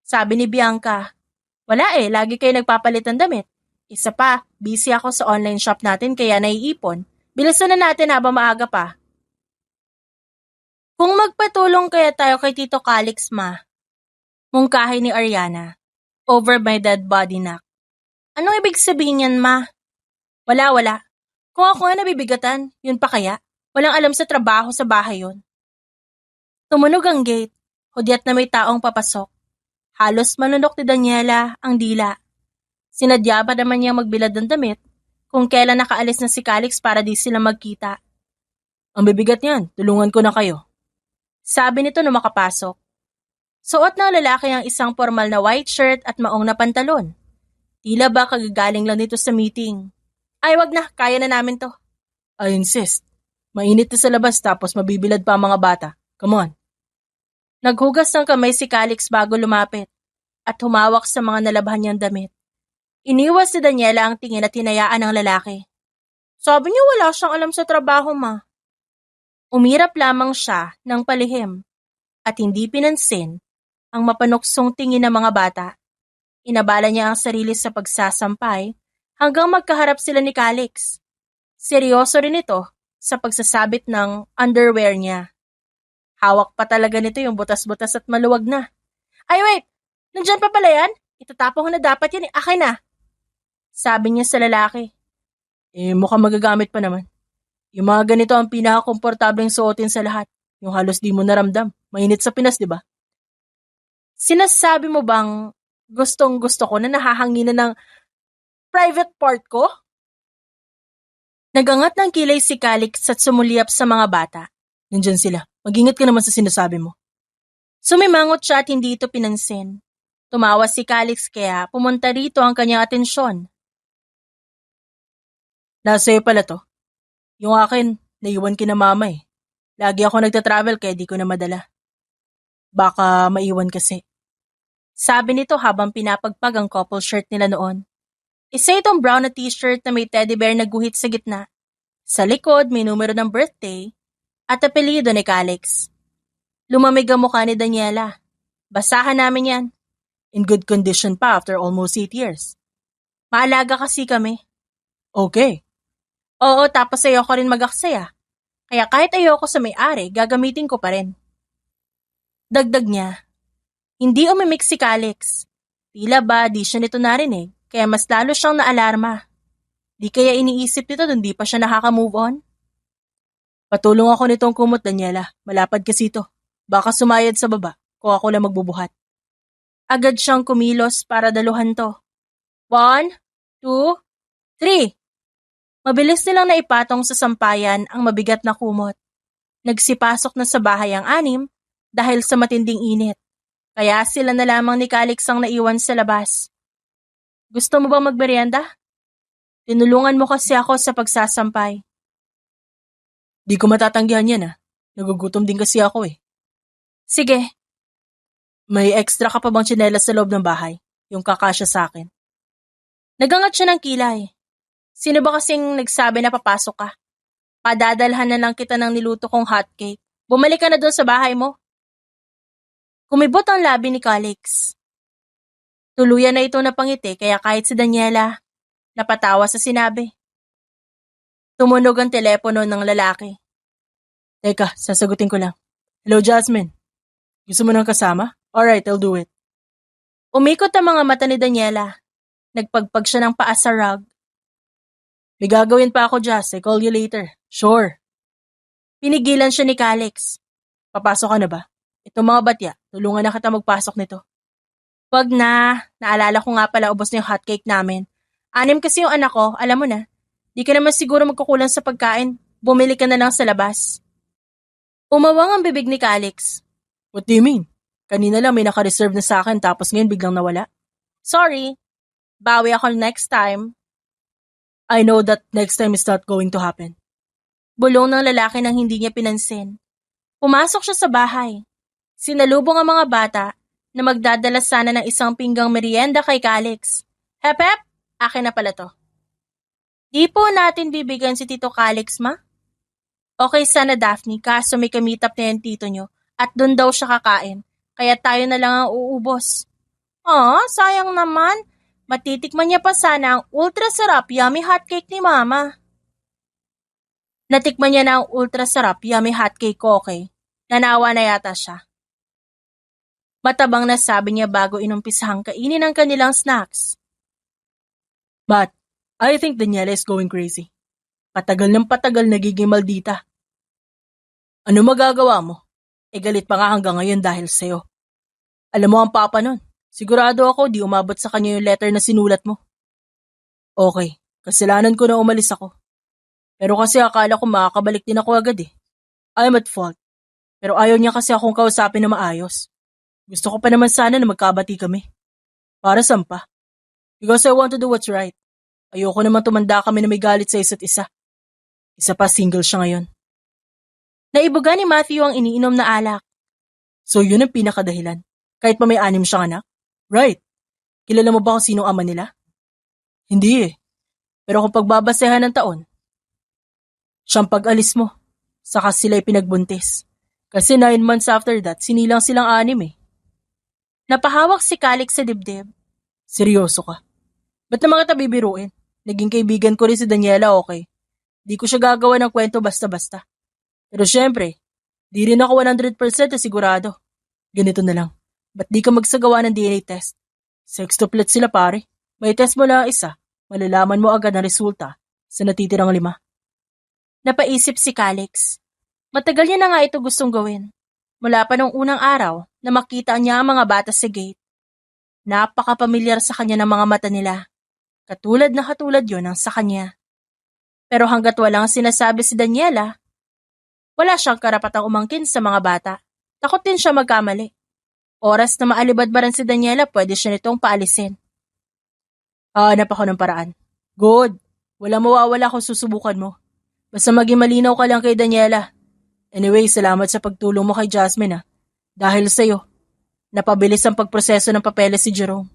Sabi ni Bianca. Wala lagi kayo nagpapalit ng damit. Isa pa, busy ako sa online shop natin kaya naiipon. Bilisan na natin habang maaga pa. Kung magpatulong kaya tayo kay Tito Calix, Ma. Mungkahi ni Ariana. Over my dead body, nak. Anong ibig sabihin yan, Ma? Wala. Kung ako nga nabibigatan, yun pa kaya? Walang alam sa trabaho sa bahay yun. Tumunog ang gate. Hudyat na may taong papasok. Halos manunok ni Daniela ang dila. Sinadya pa naman niyang magbilad ng damit kung kailan nakaalis na si Calix para di sila magkita. Ang bibigat niyan, tulungan ko na kayo. Sabi nito na makapasok. Suot ng lalaki ang isang formal na white shirt at maong na pantalon. Tila ba kagagaling lang nito sa meeting. Ay wag na, kaya na namin to. I insist. Mainit na sa labas tapos mabibilad pa ang mga bata. Come on. Naghugas ng kamay si Calix bago lumapit at humawak sa mga nalabhan niyang damit. Iniwas ni Daniela ang tingin at hinayaan ng lalaki. Sabi niya wala siyang alam sa trabaho, Ma. Umirap lamang siya ng palihim at hindi pinansin ang mapanuksong tingin ng mga bata. Inabala niya ang sarili sa pagsasampay hanggang magkaharap sila ni Calix. Seryoso rin ito sa pagsasabit ng underwear niya. Hawak pa talaga nito yung butas-butas at maluwag na. Ay wait, nandyan pa pala yan? Itatapon ko na dapat yan akin na. Sabi niya sa lalaki. Mukhang magagamit pa naman. Yung mga ganito ang pinaka-komportableng suotin sa lahat. Yung halos di mo naramdam. Mainit sa Pinas, di ba? Sinasabi mo bang gustong-gusto ko na nahahanginan ng private part ko? Nagangat ng kilay si Calix at sumulyap sa mga bata. Nandyan sila. Mag-ingat ka naman sa sinasabi mo. Sumimangot siya at hindi ito pinansin. Tumawa si Calix kaya pumunta rito ang kanyang atensyon. Nasa iyo pala to. Yung akin, naiwan kina Mama eh. Lagi ako nagtatravel kaya di ko na madala. Baka maiwan kasi. Sabi nito habang pinapagpag ang couple shirt nila noon. Isa itong brown na t-shirt na may teddy bear na guhit sa gitna. Sa likod may numero ng birthday at apelyido ni Calix. Lumamig ang mukha ni Daniela. Basahan namin yan. In good condition pa after almost 8 years. Maalaga kasi kami. Okay. Oo, tapos ayoko rin mag-aksaya. Kaya kahit ayoko sa may-ari, gagamitin ko pa rin. Dagdag niya. Hindi umimik si Calix. Tila ba di siya nito narinig, kaya mas lalo siyang naalarma. Di kaya iniisip nito dun di pa siya nakaka-move on? Patulong ako nitong kumot, Daniela. Malapad kasi ito. Baka sumayad sa baba. kung ako lang magbubuhat. Agad siyang kumilos para daluhan to. 1, 2, 3. Mabilis nilang naipatong sa sampayan ang mabigat na kumot. Nagsipasok na sa bahay ang anim dahil sa matinding init. Kaya sila na lamang ni Calix ang naiwan sa labas. Gusto mo bang magmerienda? Tinulungan mo kasi ako sa pagsasampay. Di ko matatanggihan yan Nagugutom din kasi ako Sige. May extra ka pa bang tsinelas sa loob ng bahay? Yung kakasya sa akin. Nagangat siya ng kilay. Sino ba kasing nagsabi na papasok ka? Padadalhan na lang kita ng niluto kong hotcake. Bumalik ka na doon sa bahay mo. Kumibot ang labi ni Calix. Tuluyan na ito napangiti kaya kahit si Daniela, napatawa sa sinabi. Tumunog ang telepono ng lalaki. Teka, sasagutin ko lang. Hello, Jasmine. Gusto mo ng kasama? Alright, I'll do it. Umikot ang mga mata ni Daniela. Nagpagpag siya ng paa sa rug. May gagawin pa ako, Jas. I'll call you later. Sure. Pinigilan siya ni Calix. Papasok ka na ba? Itong mga batya, tulungan na kita magpasok nito. Wag na. Naalala ko nga pala ubos na yung hotcake namin. 6 kasi yung anak ko, alam mo na. Di ka naman siguro magkukulang sa pagkain. Bumili ka na lang sa labas. Umawang ang bibig ni Calix. What do you mean? Kanina lang may naka-reserve na sa akin tapos ngayon biglang nawala. Sorry. Bawi ako next time. I know that next time is not going to happen. Bulong ng lalaki nang hindi niya pinansin. Pumasok siya sa bahay. Sinalubong ang mga bata na magdadala sana ng isang pinggang merienda kay Calix. Hep hep, akin na pala to. Di po natin bibigyan si Tito Calix, ma? Okay sana, Daphne, kaso may kamitap na yung tito nyo at doon daw siya kakain. Kaya tayo na lang ang uubos. Sayang naman. Matitikman niya pa sana ang ultra sarap yummy hotcake ni Mama. Natikman niya na ang ultra sarap yummy hotcake ko, okay? Nanawa na yata siya. Matabang na sabi niya bago inumpisahang kainin ang kanilang snacks. But, I think Daniela is going crazy. Patagal ng patagal nagiging maldita. Ano magagawa mo? Galit pa nga hanggang ngayon dahil sa'yo. Alam mo ang papa nun. Sigurado ako di umabot sa kanya yung letter na sinulat mo. Okay, kasalanan ko na umalis ako. Pero kasi akala ko makakabalik din ako agad I'm at fault. Pero ayaw niya kasi akong kausapin na maayos. Gusto ko pa naman sana na magkabati kami. Para saan pa? Because I want to do what's right. Ayoko naman tumanda kami na may galit sa isa't isa. Isa pa single siya ngayon. Naibuga ni Matthew ang iniinom na alak. So yun ang pinakadahilan. Kahit pa may 6 siyang anak? Right. Kilala mo ba kung sinong ama nila? Hindi Pero kung pagbabasehan ng taon, siyang pag-alis mo, saka sila'y pinagbuntis. Kasi 9 months after that, sinilang silang 6 Napahawak si Calix sa dibdib. Seryoso ka? Ba't naman kita bibiruin? Naging kaibigan ko rin si Daniela, okay? Di ko siya gagawa ng kwento basta-basta. Pero syempre, di rin ako 100% na sigurado. Ganito na lang. Ba't di ka magsagawa ng DNA test? Sextuplet sila pare. May test mo lang isa, malalaman mo agad ang resulta sa natitirang 5. Napaisip si Calix. Matagal niya na nga ito gustong gawin. Mula pa nung unang araw na makita niya ang mga bata sa gate. Napaka-pamilyar sa kanya ng mga mata nila. Katulad yon ang sa kanya. Pero hanggat walang sinasabi si Daniela, wala siyang karapatang umangkin sa mga bata. Takot din siya magkamali. Oras na maalibadbaran si Daniela, pwede siya nitong paalisin. Hanap ako ng paraan. Good. Wala mawawala kung susubukan mo. Basta maging malinaw ka lang kay Daniela. Anyway, salamat sa pagtulong mo kay Jasmine Dahil sa'yo, napabilis ang pagproseso ng papeles si Jerome.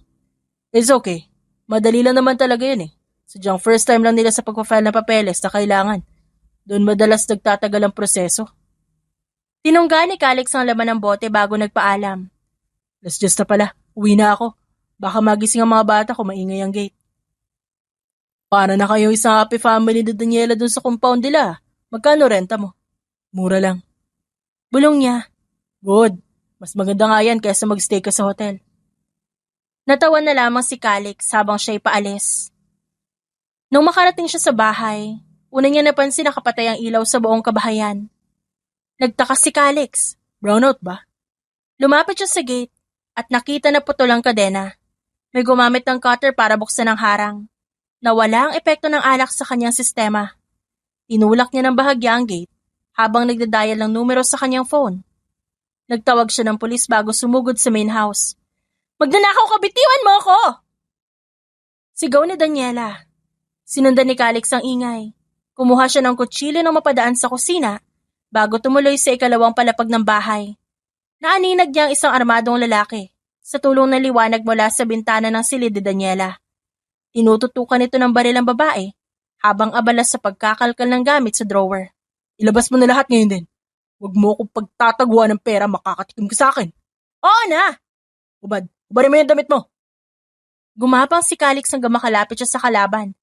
It's okay. Madali lang naman talaga yun Sadyang first time lang nila sa pagpafile ng papeles na kailangan. Doon madalas nagtatagal ang proseso. Tinungga ni Calix ang laman ng bote bago nagpaalam. Let's just na pala, uwi na ako. Baka magising ang mga bata kung maingay ang gate. Para na kayo isang happy family ni Daniela dun sa compound nila. Magkano renta mo? Mura lang. Bulong niya. Good. Mas maganda nga yan kaysa magstay ka sa hotel. Natawa na lamang si Calix habang siya'y paalis. Nung makarating siya sa bahay, una niya napansin na kapatay ang ilaw sa buong kabahayan. Nagtaka si Calix. Brownout ba? Lumapit siya sa gate at nakita na putol ang kadena. May gumamit ng cutter para buksan ang harang. Nawala ang epekto ng alak sa kanyang sistema. Tinulak niya ng bahagya ang gate habang nagdadial ng numero sa kanyang phone. Nagtawag siya ng pulis bago sumugod sa main house. Magnanakaw ka, bitiwan mo ako! Sigaw ni Daniela. Sinundan ni Calix ang ingay. Kumuha siya ng kutsilyo nang mapadaan sa kusina bago tumuloy sa ikalawang palapag ng bahay. Naaninag niya ang isang armadong lalaki sa tulong ng liwanag mula sa bintana ng silid ni Daniela. Tinututukan ito ng baril ang babae habang abala sa pagkakalkal ng gamit sa drawer. Ilabas mo na lahat ngayon din. Huwag mo akong pagtataguan ng pera, makakatikim ka sa akin. Oo na! Ubarin mo yung damit mo. Gumapang si Calix hanggang makalapit siya sa kalaban.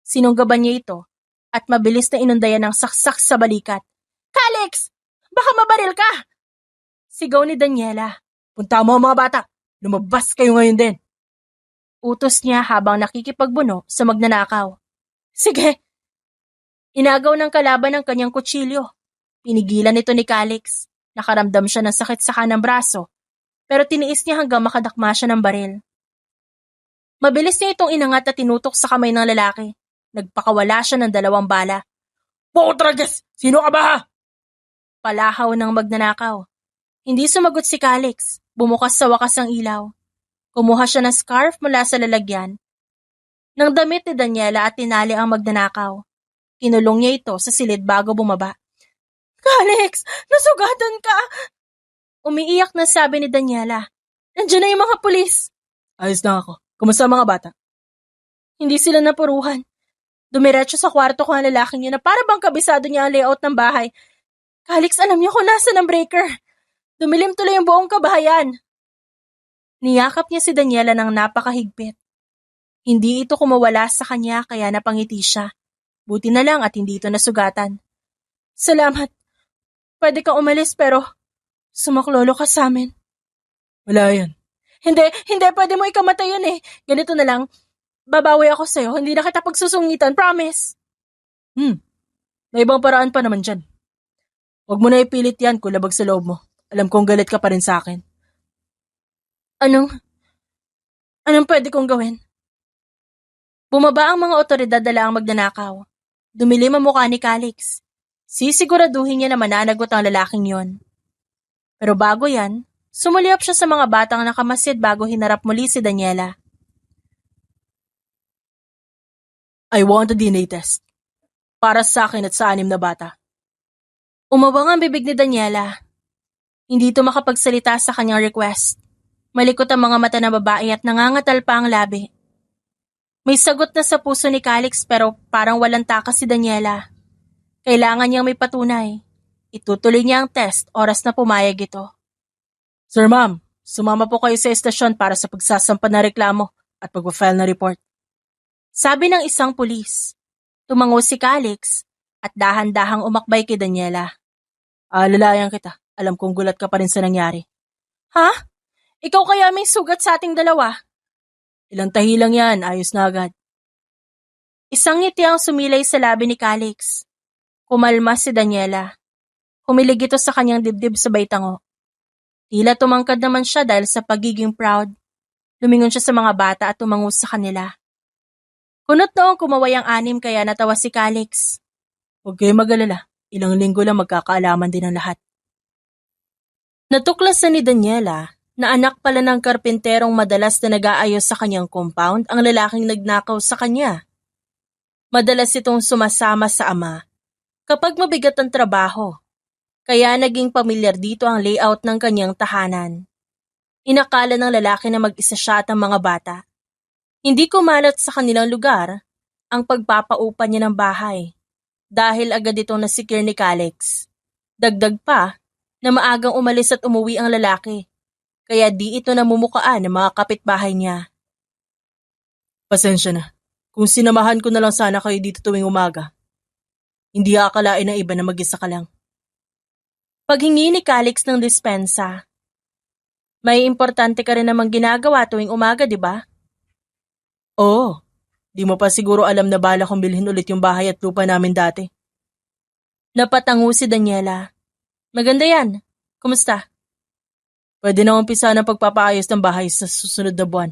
Sinunggaban niya ito at mabilis na inundayan ng saksak sa balikat. Calix! Baka mabaril ka! Sigaw ni Daniela. Punta mo mga bata! Lumabas kayo ngayon din! Utos niya habang nakikipagbuno sa magnanakaw. Sige! Inagaw ng kalaban ang kanyang kutsilyo. Pinigilan ito ni Calix. Nakaramdam siya ng sakit sa kanang braso, pero tiniis niya hanggang makadakma siya ng baril. Mabilis niya itong inangat at tinutok sa kamay ng lalaki. Nagpakawala siya ng 2 bala. Putrages! Sino ka ba ha? Palahaw ng magnanakaw. Hindi sumagot si Calix. Bumukas sa wakas ang ilaw. Kumuha siya ng scarf mula sa lalagyan ng damit ni Daniela at tinali ang magnanakaw. Kinulong niya ito sa silid bago bumaba. Calix! Nasugatan ka! Umiiyak na sabi ni Daniela. Nandiyan na yung mga pulis. Ayos na ako. Kumusta ang mga bata? Hindi sila napuruhan. Dumiretso sa kwarto ko ang lalaking yun na para bang kabisado niya ang layout ng bahay. Calix, alam niyo kung nasa ng breaker. Dumilim tuloy ang buong kabahayan. Niyakap niya si Daniela ng napakahigpit. Hindi ito kumawala sa kanya kaya napangiti siya. Buti na lang at hindi ito nasugatan. Salamat. Pwede kang umalis pero sumaklolo ka sa amin. Wala yan. Hindi, pwede mo ikamatay yun eh. Ganito na lang, babawi ako sa'yo, hindi na kita pagsusungitan, promise. May ibang paraan pa naman dyan. Huwag mo na ipilit yan kung labag sa loob mo. Alam kong galit ka pa rin sa akin. Anong pwede kong gawin? Bumaba ang mga otoridad dala ang magnanakaw. Dumilim ang mukha ni Calix. Sisiguraduhin niya na mananagot ang lalaking yon. Pero bago yan, sumulyap siya sa mga batang nakamasid bago hinarap muli si Daniela. I want a DNA test. Para sa akin at sa 6 na bata. Umawang ang bibig ni Daniela. Hindi ito makapagsalita sa kanyang request. Malikot ang mga mata ng babae at nangangatal pa ang labi. May sagot na sa puso ni Calix pero parang walang takas si Daniela. Kailangan niyang may patunay. Itutuloy niya ang test oras na pumayag ito. Sir ma'am, sumama po kayo sa estasyon para sa pagsasampa na reklamo at pag-file na report. Sabi ng isang pulis. Tumango si Calix at dahan-dahang umakbay kay Daniela. Lalayan kita. Alam kong gulat ka pa rin sa nangyari. Ha? Ikaw kaya may sugat sa ating dalawa? Ilang tahi lang yan, ayos na agad. Isang ngiti ang sumilay sa labi ni Calix. Kumalma si Daniela. Humilig ito sa kanyang dibdib sabay tango. Tila tumangkad naman siya dahil sa pagiging proud. Lumingon siya sa mga bata at tumango sa kanila. Kunot noong kumaway ang 6 kaya natawa si Calix. Huwag kayo mag-alala, ilang linggo lang magkakaalaman din ang lahat. Natuklasan ni Daniela na anak pala ng karpinterong madalas na nag-aayos sa kanyang compound ang lalaking nagnakaw sa kanya. Madalas itong sumasama sa ama kapag mabigat ang trabaho, kaya naging pamilyar dito ang layout ng kanyang tahanan. Inakala ng lalaki na mag-isa siya at ang mga bata. Hindi kumalat sa kanilang lugar ang pagpapaupa niya ng bahay dahil agad itong nasikir ni Calix. Dagdag pa na maagang umalis at umuwi ang lalaki, kaya di ito namumukaan ng mga kapitbahay niya. Pasensya na, kung sinamahan ko na lang sana kayo dito tuwing umaga. Hindi akalain ng iba na mag-isa ka lang. Paghingi ni Calix ng dispensa. May importante ka rin namang ginagawa tuwing umaga, di ba? Oo, di mo pa siguro alam na bala kong bilhin ulit yung bahay at lupa namin dati. Napatango si Daniela. Maganda yan. Kumusta? Pwede na umpisa ng pagpapaayos ng bahay sa susunod na buwan.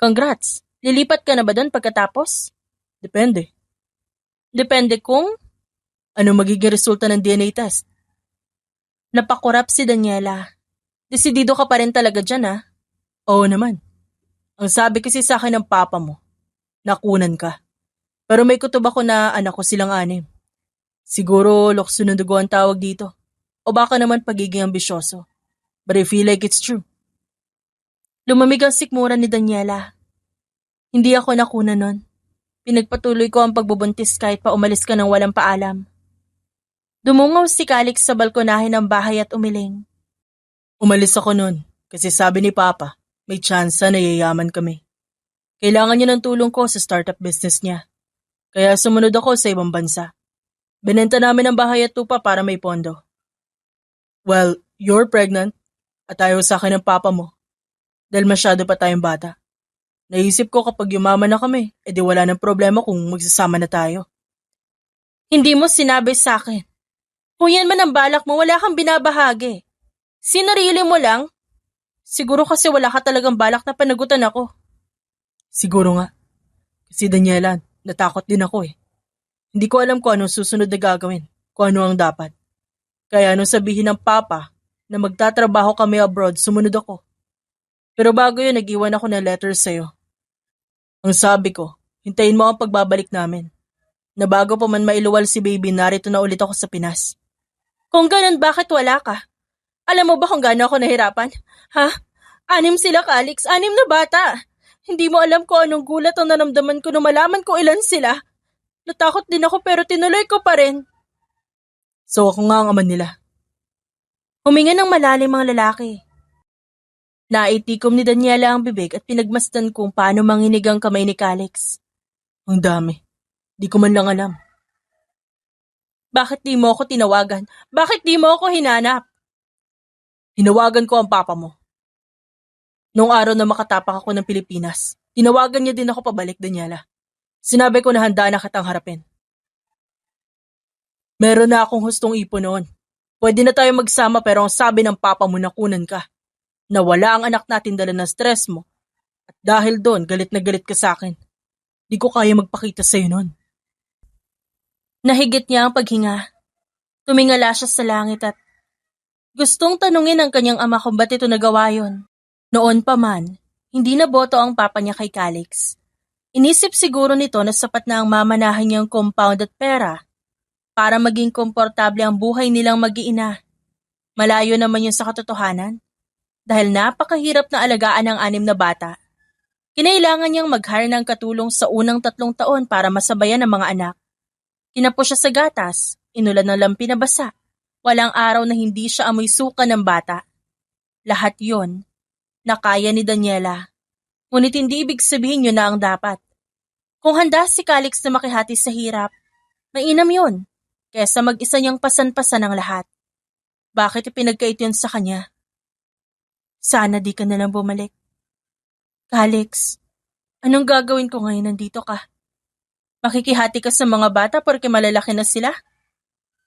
Congrats! Lilipat ka na ba doon pagkatapos? Depende. Depende kung ano magiging resulta ng DNA test. Napakurap si Daniela. Desidido ka pa rin talaga dyan, ha? Oo naman. Ang sabi kasi sa akin ng papa mo, nakunan ka. Pero may kutob ako na anak ko silang 6. Siguro lokso ng dugo ang tawag dito. O baka naman pagiging ambisyoso. But I feel like it's true. Lumamig ang sikmura ni Daniela. Hindi ako nakuna nun. Pinagpatuloy ko ang pagbubuntis kahit pa umalis ka ng walang paalam. Dumungaw si Calix sa balkonahe ng bahay at umiling. Umalis ako nun kasi sabi ni Papa, may tsansa na yayaman kami. Kailangan niya ng tulong ko sa startup business niya. Kaya sumunod ako sa ibang bansa. Binenta namin ang bahay at tupa para may pondo. Well, you're pregnant at ayaw sa akin ng papa mo. Dahil masyado pa tayong bata. Naisip ko kapag yumaman na kami, edi wala nang problema kung magsasama na tayo. Hindi mo sinabi sa akin. Kung yan man ang balak mo, wala kang binabahagi. Sinarili mo lang? Siguro kasi wala ka talagang balak na panagutan ako. Siguro nga. Kasi Daniela, natakot din ako eh. Hindi ko alam kung anong susunod na gagawin, kung ano ang dapat. Kaya nung sabihin ng papa na magtatrabaho kami abroad, sumunod ako. Pero bago yun, nag-iwan ako ng letter sa'yo. Ang sabi ko, hintayin mo ang pagbabalik namin. Na bago pa man mailuwal si baby, narito na ulit ako sa Pinas. Kung ganun, bakit wala ka? Alam mo ba kung gaano ako nahirapan? Ha? 6 sila, Calix. 6 na bata. Hindi mo alam kung anong gulat ang naramdaman ko nung malaman ko ilan sila. Natakot din ako pero tinuloy ko pa rin. So ako nga ang ama nila. Huminga ng malalim ang lalaki. Naitikom ni Daniela ang bibig at pinagmasdan kung paano manginig ang kamay ni Calix. Ang dami. Di ko man lang alam. Bakit di mo ako tinawagan? Bakit di mo ako hinanap? Tinawagan ko ang papa mo. Noong araw na makatapak ako ng Pilipinas, tinawagan niya din ako pabalik, Daniela. Sinabi ko na handa na kitang harapin. Meron na akong hustong ipon noon. Pwede na tayo magsama pero ang sabi ng papa mo nakunan ka. Na wala ang anak natin dala ng stress mo. At dahil doon, galit na galit ka sa akin. Di ko kaya magpakita sa'yo noon. Nahigit niya ang paghinga. Tumingala siya sa langit at gustong tanungin ang kanyang ama kung ba't ito nagawa yun. Noon pa man, hindi na boto ang papa niya kay Calix. Inisip siguro nito na sapat na ang mamanahan niyang compound at pera para maging komportable ang buhay nilang mag-iina. Malayo naman yun sa katotohanan dahil napakahirap na alagaan ang 6 na bata. Kinailangan niyang mag-hire ng katulong sa unang 3 taon para masabayan ang mga anak. Kinapo siya sa gatas, inulan ng lampi na basa. Walang araw na hindi siya amoy suka ng bata. Lahat yon nakaya ni Daniela. Ngunit hindi ibig sabihin yun na ang dapat. Kung handa si Calix na makihati sa hirap, mainam yun, kesa mag-isa niyang pasan-pasan ang lahat. Bakit ipinagkait yun sa kanya? Sana di ka na lang bumalik. Calix, anong gagawin ko ngayon nandito ka? Makikihati ka sa mga bata porque malalaki na sila?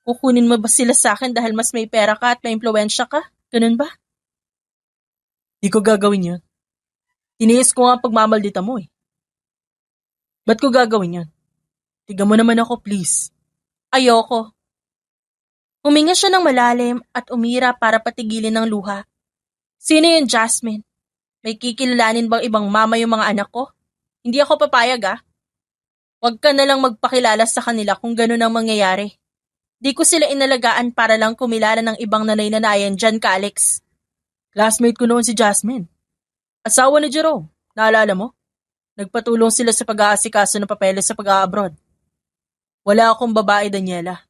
Kukunin mo ba sila sa akin dahil mas may pera ka at may impluwensya ka? Ganun ba? Di ko gagawin yun. Tiniis ko nga ang pagmamaldita mo eh. Ba't ko gagawin yun? Tiga mo naman ako, please. Ayoko. Huminga siya ng malalim at umira para patigilin ng luha. Sino yun, Jasmine? May kikilalanin bang ibang mama yung mga anak ko? Hindi ako papayag ah. Huwag ka na lang magpakilala sa kanila kung gano'n ang mangyayari. Di ko sila inalagaan para lang kumilala ng ibang nanay-nanayan dyan, Calix. Classmate ko noon si Jasmine. Asawa ni Jerome, naalala mo? Nagpatulong sila sa pag-aasikaso ng papeles sa pag-a-abroad. Wala akong babae, Daniela.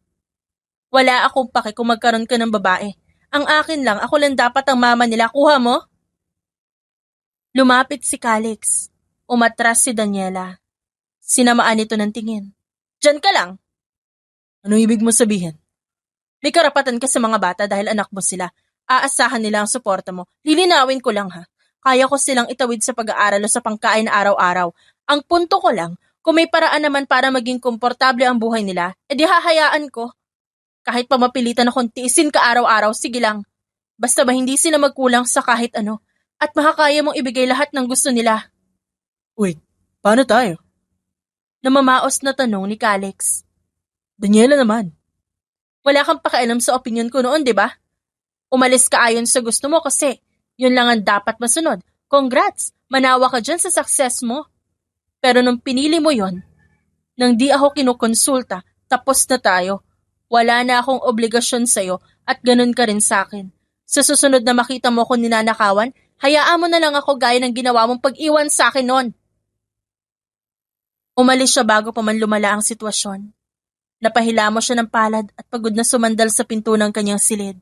Wala akong pake kung magkaroon ka ng babae. Ang akin lang, ako lang dapat ang mama nila. Kuha mo? Lumapit si Calix. Umatras si Daniela. Sinamaan ito ng tingin. Diyan ka lang. Anong ibig mo sabihin? May karapatan ka sa mga bata dahil anak mo sila. Aasahan nila ang suporta mo. Lilinawin ko lang ha. Kaya ko silang itawid sa pag-aaral o sa pangkain araw-araw. Ang punto ko lang, kung may paraan naman para maging komportable ang buhay nila, edi hahayaan ko. Kahit pa mapilitan akong tiisin ka araw-araw, sige lang. Basta ba hindi sila magkulang sa kahit ano at makakaya mong ibigay lahat ng gusto nila? Wait, paano tayo? Namamaos na tanong ni Calix. Daniela naman. Wala kang pakialam sa opinion ko noon, di ba? Umalis ka ayon sa gusto mo kasi yun lang ang dapat masunod. Congrats! Manawa ka dyan sa success mo. Pero nung pinili mo yon, nang di ako kinukonsulta, tapos na tayo. Wala na akong obligasyon sa'yo at ganun ka rin sa akin. Sa susunod na makita mo ko ninanakawan, hayaan mo na lang ako gaya ng ginawa mong pag-iwan sa akin noon. Umalis siya bago pa man lumala ang sitwasyon. Napahilamos siya ng palad at pagod na sumandal sa pinto ng kanyang silid.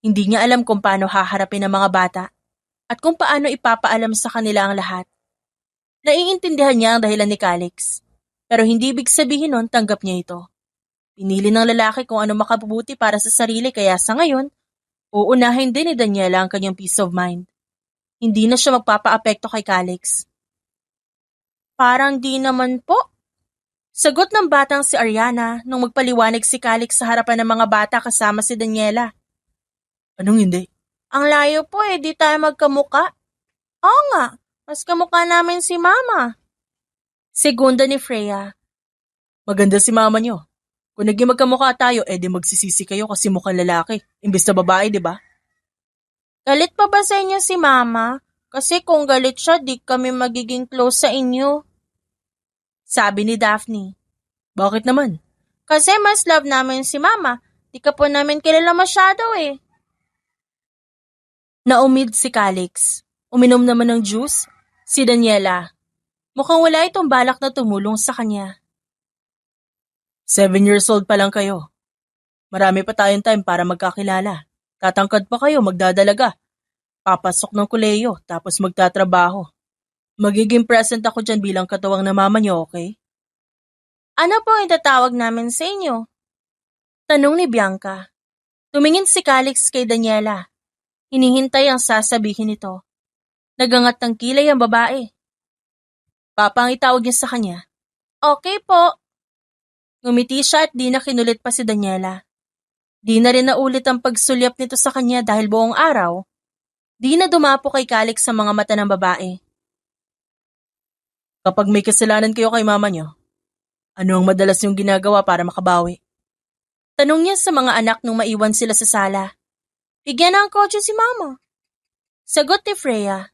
Hindi niya alam kung paano haharapin ang mga bata at kung paano ipapaalam sa kanila ang lahat. Naiintindihan niya ang dahilan ni Calix, pero hindi ibig sabihin nun tanggap niya ito. Pinili ng lalaki kung ano makabubuti para sa sarili kaya sa ngayon, uunahin din ni Daniela ang kanyang peace of mind. Hindi na siya magpapaapekto kay Calix. Parang di naman po. Sagot ng batang si Ariana nung magpaliwanag si Calix sa harapan ng mga bata kasama si Daniela. Anong hindi? Ang layo po di tayo magkamuka. Oo nga, mas kamukha namin si Mama. Segunda ni Freya. Maganda si mama niyo. Kung naging magkamukha tayo, di magsisisi kayo kasi mukhang lalaki. Imbes na babae, di ba? Galit pa ba sa inyo si Mama? Kasi kung galit siya, di kami magiging close sa inyo. Sabi ni Daphne. Bakit naman? Kasi mas love namin si Mama. Di ka po namin kilala masyado Naumid si Calix. Uminom naman ng juice. Si Daniela. Mukhang wala itong balak na tumulong sa kanya. 7 years old pa lang kayo. Marami pa tayong time para magkakilala. Tatangkad pa kayo, magdadalaga. Papasok ng kuleyo, tapos magtatrabaho. Magiging present ako dyan bilang katuwang na mama niyo, okay? Ano po ang itatawag namin sa inyo? Tanong ni Bianca. Tumingin si Calix kay Daniela. Hinihintay ang sasabihin nito. Nagangat ng kilay ang babae. Papa ang itawag niya sa kanya. Okay po. Ngumiti siya at di na kinulit pa si Daniela. Di na rin naulit ang pagsulyap nito sa kanya dahil buong araw, di na dumapo kay Calix sa mga mata ng babae. Kapag may kasalanan kayo kay mama niyo, ano ang madalas niyong ginagawa para makabawi? Tanong niya sa mga anak nung maiwan sila sa sala. Bigyan ng kotse si Mama. Sagot ni Freya.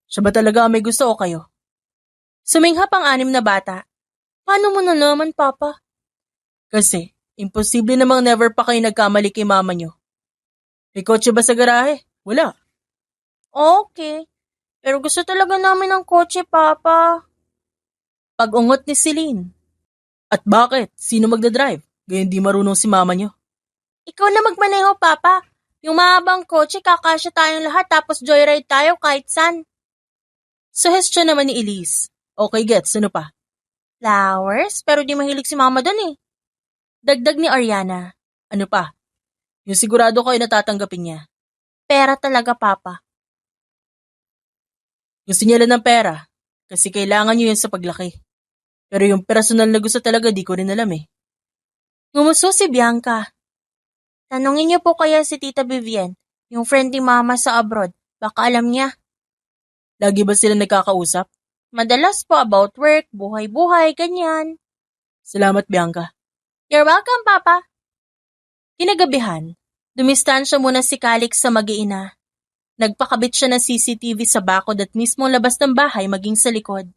Siya ba talaga may gusto o kayo? Suminghap ang 6 na bata. Paano mo na naman, Papa? Kasi, imposible namang never pa kayo nagkamali kay mama niyo. May kotse ba sa garahe? Wala. Okay. Pero gusto talaga namin ng kotse, Papa. Pag-ungot ni Celine. At bakit? Sino magdadrive? Gayun di marunong si mama niyo. Ikaw na magmaneho, Papa. Yung mahabang kotse, kakasya tayong lahat tapos joyride tayo kahit saan. Suggestion naman ni Elise. Okay, gets. Ano pa? Flowers? Pero di mahilig si Mama dun Dagdag ni Ariana. Ano pa? Yung sigurado kayo natatanggapin niya. Pera talaga, Papa. Gusto niya lang ng pera. Kasi kailangan niyo yun sa paglaki. Pero yung personal na gusto talaga di ko rin alam Ngumuso si Bianca. Tanungin niyo po kaya si Tita Vivian, yung friend ni Mama sa abroad. Baka alam niya. Lagi ba sila nagkakausap? Madalas po about work, buhay-buhay, ganyan. Salamat, Bianca. You're welcome, Papa. Kinagabihan, dumistansya muna si Calix sa mag-iina. Nagpakabit siya ng CCTV sa bakod at mismo labas ng bahay maging sa likod.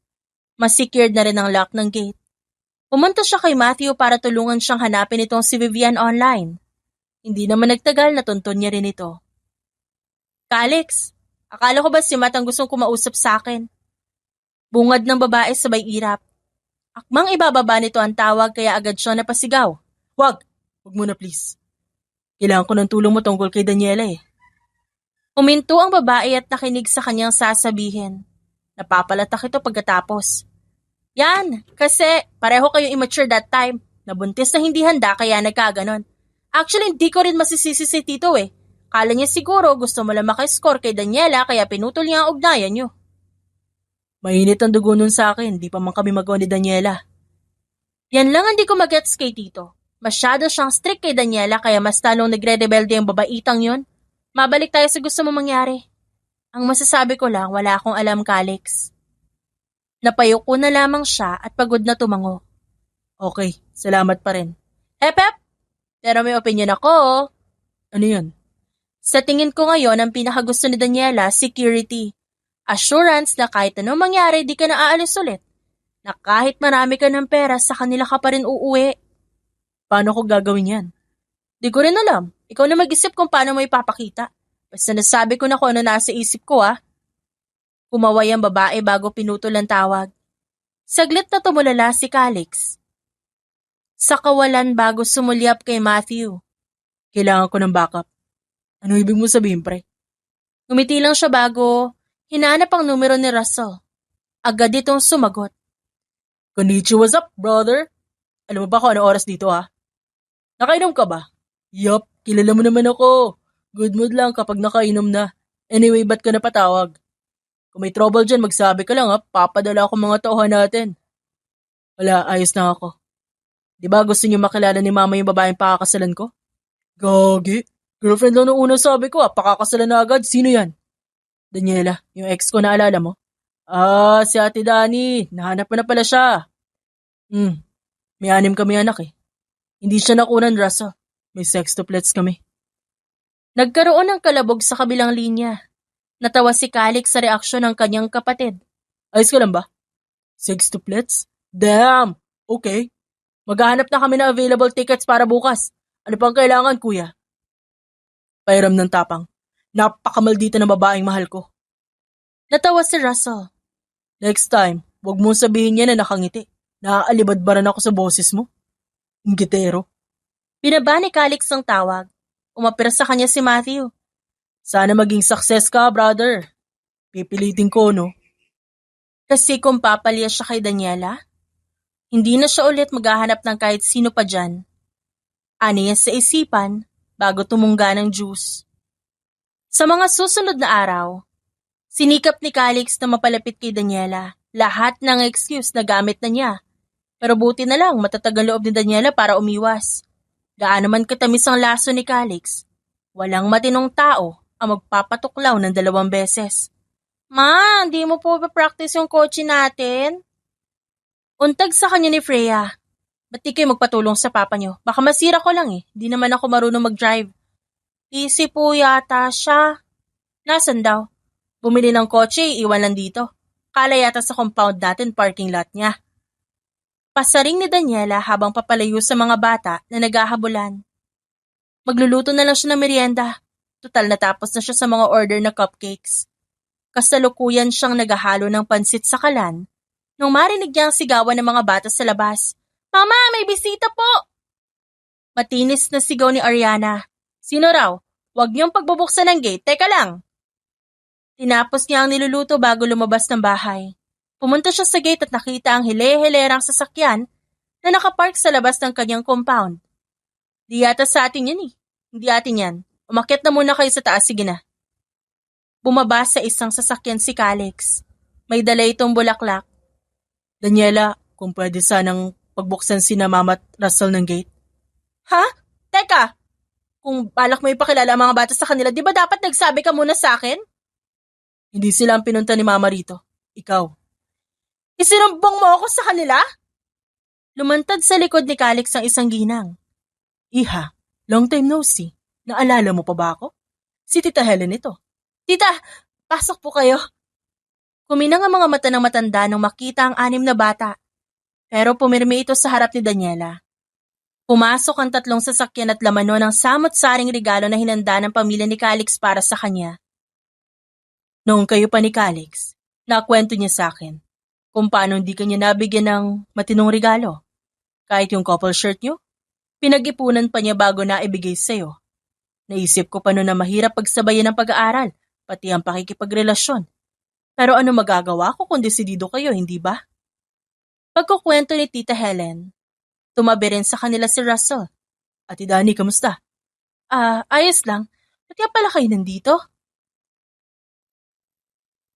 Mas secured na rin ang lock ng gate. Pumunta siya kay Matthew para tulungan siyang hanapin itong si Vivian online. Hindi naman nagtagal na tuntun niya rin ito. Calix, akala ko ba si Matt ang gustong kumausap sa akin? Bungad ng babae sabay irap. Akmang ibababa nito ang tawag kaya agad siya napasigaw. Wag muna please. Kailangan ko ng tulong mo tungkol kay Daniela Huminto ang babae at nakinig sa kanyang sasabihin. Napapalatak ito pagkatapos. Yan, kasi pareho kayong immature that time. Nabuntis na hindi handa kaya nagkaganon. Actually, hindi ko rin masisisi si Tito Kala niya siguro gusto mo lang makiscore kay Daniela kaya pinutol niya ang ugnayan niyo. Mainit ang dugo nun sa akin, di pa man kami magawa ni Daniela. Yan lang hindi ko magets kay Tito. Masyado siyang strict kay Daniela kaya mas talong nagre-rebelde ang babaitang yun. Mabalik tayo sa gusto mo mangyari. Ang masasabi ko lang, wala akong alam, Calix. Napayuko na lamang siya at pagod na tumango. Okay, salamat pa rin. Hep! Pero may opinion ako. Ano yun? Sa tingin ko ngayon, ang pinakagusto ni Daniela, security. Assurance na kahit anong mangyari, di ka na aalis ulit. Na kahit marami ka ng pera, sa kanila ka pa rin uuwi. Paano ko gagawin yan? Di ko rin alam. Ikaw na mag-isip kung paano mo ipapakita. Basta nasabi ko na kung ano nasa isip ko, ah. Kumaway ang babae bago pinutol ang tawag. Saglit na tumulala si Calix. Sa kawalan bago sumulyap kay Matthew. Kailangan ko ng backup. Ano ibig mo sabihin, pre? Ngumiti lang siya bago hinanap ang numero ni Russell. Agad itong sumagot. Konnichiwa, what's up, brother? Alam mo ba kung ano oras dito, ha? Nakainom ka ba? Yup, kilala mo naman ako. Good mood lang kapag nakainom na. Anyway, ba't ka napatawag? Kung may trouble dyan, magsabi ka lang, ha? Papadala ako mga tauhan natin. Wala, ayos na ako. Di ba gusto niyo makilala ni mama yung babaeng pakakasalan ko? Gagi. Girlfriend lang nung unang sabi ko, pakakasalan na agad. Sino yan? Daniela, yung ex ko, naalala mo? Ah, si Ate Dani. Nahanap mo na pala siya. May 6 kami anak eh. Hindi siya nakunan, Russell. May sextuplets kami. Nagkaroon ng kalabog sa kabilang linya. Natawa si Calix sa reaksyon ng kanyang kapatid. Ayos ka lang ba? Sextuplets? Damn! Okay. Maghahanap na kami ng available tickets para bukas. Ano pang kailangan, kuya? Pairam ng tapang. Napakamaldita ng babaeng mahal ko. Natawa si Russell. Next time, wag mo sabihin niya na nakangiti. Naaalibadbaran ako sa boses mo. Inggitero. Binaba ni Calix ang tawag. Umapira sa kanya si Matthew. Sana maging success ka, brother. Pipilitin ko, no? Kasi kung papalya siya kay Daniela, hindi na siya ulit maghahanap ng kahit sino pa dyan. Ani yan sa isipan bago tumungga ng juice. Sa mga susunod na araw, sinikap ni Calix na mapalapit kay Daniela. Lahat ng excuse na gamit na niya. Pero buti na lang matatag ang loob ni Daniela para umiwas. Gaano man katamis ang laso ni Calix, walang matinong tao ang magpapatuklaw ng 2 beses. Ma, hindi mo po pa-practice yung kotse natin? Untag sa kanya ni Freya. Ba't di kayo magpatulong sa papa niyo? Baka masira ko lang eh. Di naman ako marunong mag-drive. Easy po yata siya. Nasaan daw? Bumili ng kotse, iwan lang dito. Kala yata sa compound natin parking lot niya. Pasaring ni Daniela habang papalayo sa mga bata na naghahabulan. Magluluto na lang siya ng merienda. Tutal natapos na siya sa mga order na cupcakes. Kasalukuyan siyang naghahalo ng pansit sa kalan nung marinig niya ang sigawan ng mga bata sa labas. Mama, may bisita po! Matinis na sigaw ni Ariana. Sino raw? Huwag niyong pagbubuksan ng gate. Teka lang. Tinapos niya ang niluluto bago lumabas ng bahay. Pumunta siya sa gate at nakita ang hile-hilerang sasakyan na nakapark sa labas ng kanyang compound. Di yata sa atin yan eh. Hindi atin yan. Umakyat na muna kayo sa taas, sige na. Bumaba sa isang sasakyan si Calix. May dala itong bulaklak. Daniela, kung pwede sanang pagbuksan si na Mama at Russell ng gate. Ha? Teka! Kung balak mo ipakilala ang mga bata sa kanila, di ba dapat nagsabi ka muna sa akin? Hindi sila ang pinunta ni Mama rito. Ikaw. Isinumbong mo ako sa kanila? Lumantad sa likod ni Calix ang isang ginang. Iha, long time no see. Naalala mo pa ba ako? Si Tita Helen ito. Tita, pasok po kayo. Kuminang ang mga mata ng matanda nang makita ang 6 na bata. Pero pumirmi ito sa harap ni Daniela. Pumasok ang 3 sasakyan at laman nun ang samot-saring regalo na hinanda ng pamilya ni Calix para sa kanya. Noong kayo pa ni Calix, nakwento niya sa akin kung paano hindi kanya nabigyan ng matinong regalo. Kahit yung couple shirt niyo, pinag-ipunan pa niya bago na ibigay sa'yo. Naisip ko pa noon na mahirap pagsabayan ng pag-aaral, pati ang pakikipagrelasyon. Pero ano magagawa ko kung desidido kayo, hindi ba? Pagkukwento ni Tita Helen, tumabi rin sa kanila si Russell. Ate Dani, kamusta? Ayos lang. Ba't kaya pala kayo nandito?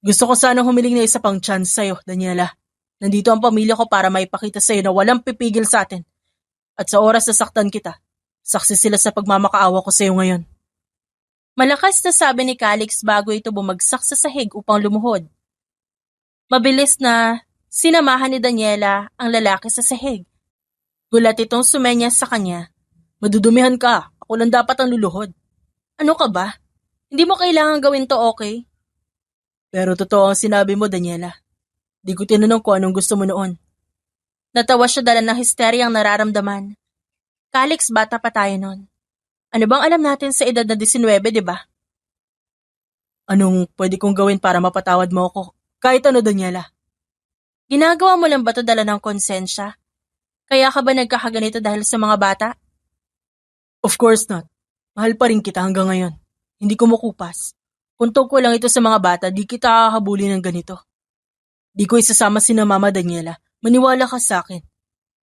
Gusto ko sanang humiling na isa pang chance sa'yo, Daniela. Nandito ang pamilya ko para maipakita sa'yo na walang pipigil sa atin. At sa oras na saktan kita, saksi sila sa pagmamakaawa ko sa iyo ngayon. Malakas na sabi ni Calix bago ito bumagsak sa sahig upang lumuhod. Mabilis na sinamahan ni Daniela ang lalaki sa sahig. Gulat itong sumenya sa kanya. Madudumihan ka, ako lang dapat ang luluhod. Ano ka ba? Hindi mo kailangan gawin to, okay? Pero totoo ang sinabi mo, Daniela. Di ko tinanong kung anong gusto mo noon. Natawa siya dala ng histeryang nararamdaman. Calix, bata pa tayo noon. Ano bang alam natin sa edad na 19, di ba? Anong pwede kong gawin para mapatawad mo ako? Kahit ano, Daniela. Ginagawa mo lang ba to dala ng konsensya? Kaya ka ba nagkakaganito dahil sa mga bata? Of course not. Mahal pa rin kita hanggang ngayon. Hindi ko makupas. Kung tungkol lang ito sa mga bata, di kita kakahabulin ng ganito. Di ko isasama sina Mama Daniela. Maniwala ka sa akin.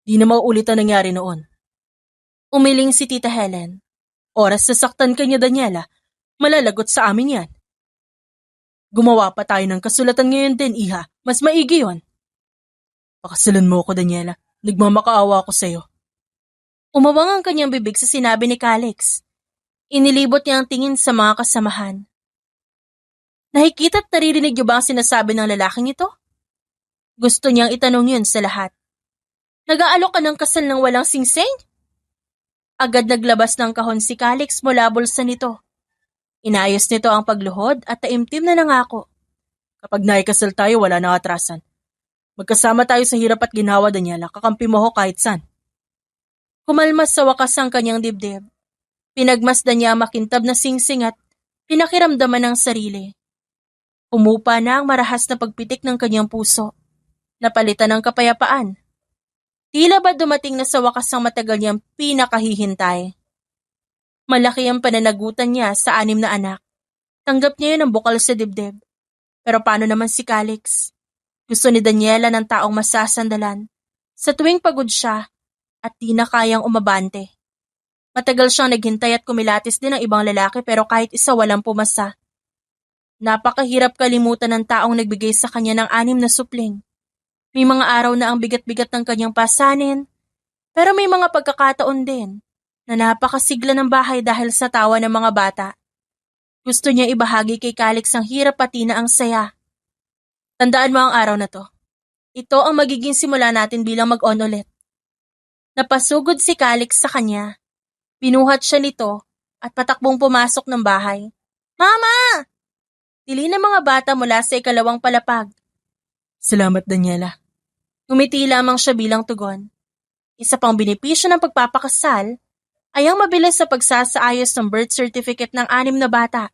Di na mauulit ang nangyari noon. Umiling si Tita Helen. Oras sasaktan ka niya, Daniela. Malalagot sa amin yan. Gumawa pa tayo ng kasulatan ngayon din, Iha. Mas maigi yun. Pakasalan mo ako, Daniela. Nagmamakaawa ako sa'yo. Umawang ang kanyang bibig sa sinabi ni Calix. Inilibot niya ang tingin sa mga kasamahan. Nakikita at naririnig niyo ba ang sinasabi ng lalaking ito? Gusto niyang itanong yun sa lahat. Nag-aalok ka ng kasal ng walang singsing? Agad naglabas ng kahon si Calix mula bulsa nito. Inayos nito ang pagluhod at taimtim na nangako. Kapag naikasal tayo, wala nang atrasan. Magkasama tayo sa hirap at ginhawa, Daniela. Kakampi mo ako kahit saan. Kumalmas sa wakas ang kanyang dibdib. Pinagmasdan niya ang makintab na singsing at pinakiramdaman ng sarili. Umupa na ang marahas na pagpitik ng kanyang puso. Napalitan ng kapayapaan. Tila ba dumating na sa wakas ang matagal niyang pinakahihintay. Malaki ang pananagutan niya sa 6 na anak. Tanggap niya yun ang bukal sa dibdib. Pero paano naman si Calix? Gusto ni Daniela ng taong masasandalan. Sa tuwing pagod siya at di na kayang umabante. Matagal siyang naghintay at kumilatis din ng ibang lalaki pero kahit isa walang pumasa. Napakahirap kalimutan ng taong nagbigay sa kanya ng 6 na supling. May mga araw na ang bigat-bigat ng kanyang pasanin, pero may mga pagkakataon din na napakasigla ng bahay dahil sa tawa ng mga bata. Gusto niya ibahagi kay Calix ang hirap pati na ang saya. Tandaan mo ang araw na to. Ito ang magiging simula natin bilang mag-on ulit. Napasugod si Calix sa kanya. Pinuhat siya nito at patakbong pumasok ng bahay. Mama! Tili ng mga bata mula sa 2 palapag. Salamat, Daniela. Ngumiti lamang siya bilang tugon. Isa pang benepisyo ng pagpapakasal ay ang mabilis sa pagsasaayos ng birth certificate ng 6 na bata.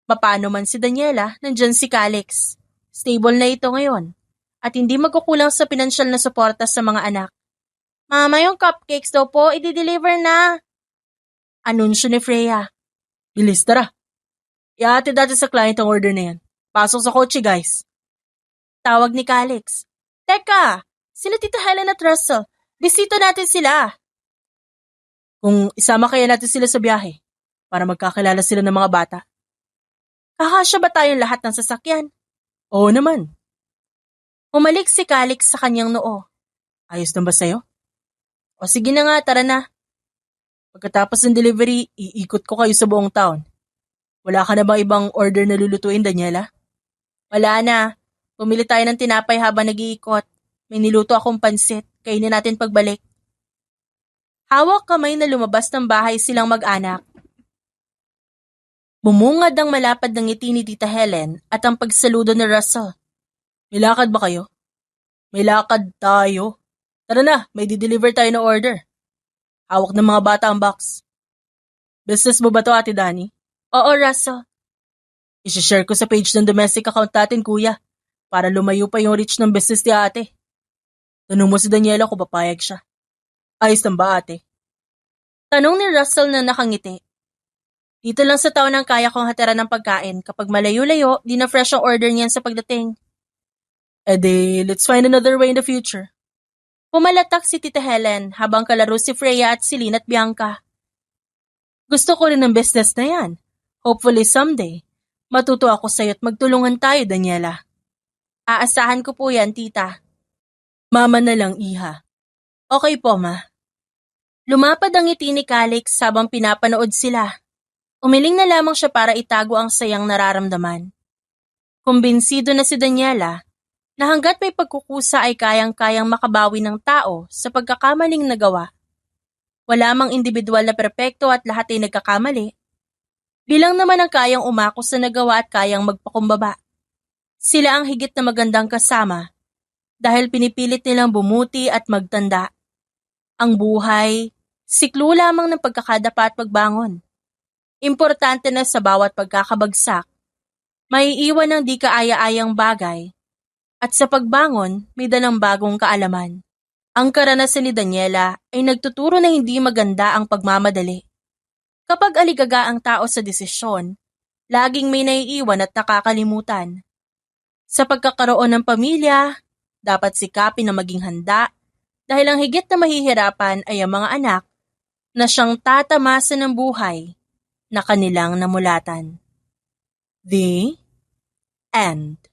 Paano man si Daniela, nandyan si Calix. Stable na ito ngayon at hindi magkukulang sa pinansyal na suporta sa mga anak. Mama, yung cupcakes daw po, i-deliver na. Anunsyo ni Freya. Bilis, tara. Ihatid dati sa client ang order na yan. Pasok sa kotse, guys. Tawag ni Calix. Teka, sila Tita Helen at Russell. Bisita natin sila. Kung isama kaya natin sila sa biyahe, para magkakilala sila ng mga bata. Kakasya ba tayong lahat ng sasakyan? Oo naman. Umalik si Calix sa kanyang noo. Ayos na ba sa'yo? O sige na nga, tara na. Pagkatapos ng delivery, iikot ko kayo sa buong town. Wala ka na bang ibang order na lulutuin, Daniela? Wala na. Pumili tayo ng tinapay habang nag-iikot. May niluto akong pansit. Kainin natin pagbalik. Hawak kamay na lumabas ng bahay silang mag-anak. Bumungad ang malapad ng ngiti ni Tita Helen at ang pagsaludo ni Russell. May lakad ba kayo? May lakad tayo. Tara na, may di-deliver tayo na order. Hawak ng mga bata ang box. Business mo ba to, Ate Dani? Oo, Russell. I-share ko sa page ng domestic account natin, kuya. Para lumayo pa yung reach ng business ni ate. Tanong mo si Daniela kung papayag siya. Ayos lang ba, ate? Tanong ni Russell na nakangiti. Dito lang sa taon ang kaya kong hatiran ng pagkain. Kapag malayo-layo, di na fresh ang order niyan sa pagdating. Let's find another way in the future. Pumalatak si Tita Helen habang kalaro si Freya at si Lynn at Bianca. Gusto ko rin ng business na yan. Hopefully someday, matuto ako sa'yo at magtulungan tayo, Daniela. Aasahan ko po yan, tita. Mama na lang, Iha. Okay po, ma. Lumapad ang ngiti ni Calix habang pinapanood sila. Umiling na lamang siya para itago ang sayang nararamdaman. Kumbinsido na si Daniela na hanggat may pagkukusa ay kayang-kayang makabawi ng tao sa pagkakamaling nagawa. Wala mang individual na perpekto at lahat ay nagkakamali. Bilang naman ang kayang umakos sa nagawa at kayang magpakumbaba. Sila ang higit na magandang kasama dahil pinipilit nilang bumuti at magtanda. Ang buhay, siklo lamang ng pagkakadapa at pagbangon. Importante na sa bawat pagkakabagsak, maiiwan ng di kaaya-ayang bagay at sa pagbangon may dalang bagong kaalaman. Ang karanasan ni Daniela ay nagtuturo na hindi maganda ang pagmamadali. Kapag aligaga ang tao sa desisyon, laging may naiiwan at nakakalimutan. Sa pagkakaroon ng pamilya, dapat sikapin na maging handa dahil ang higit na mahihirapan ay ang mga anak na siyang tatamasan ng buhay na kanilang namulatan. The End.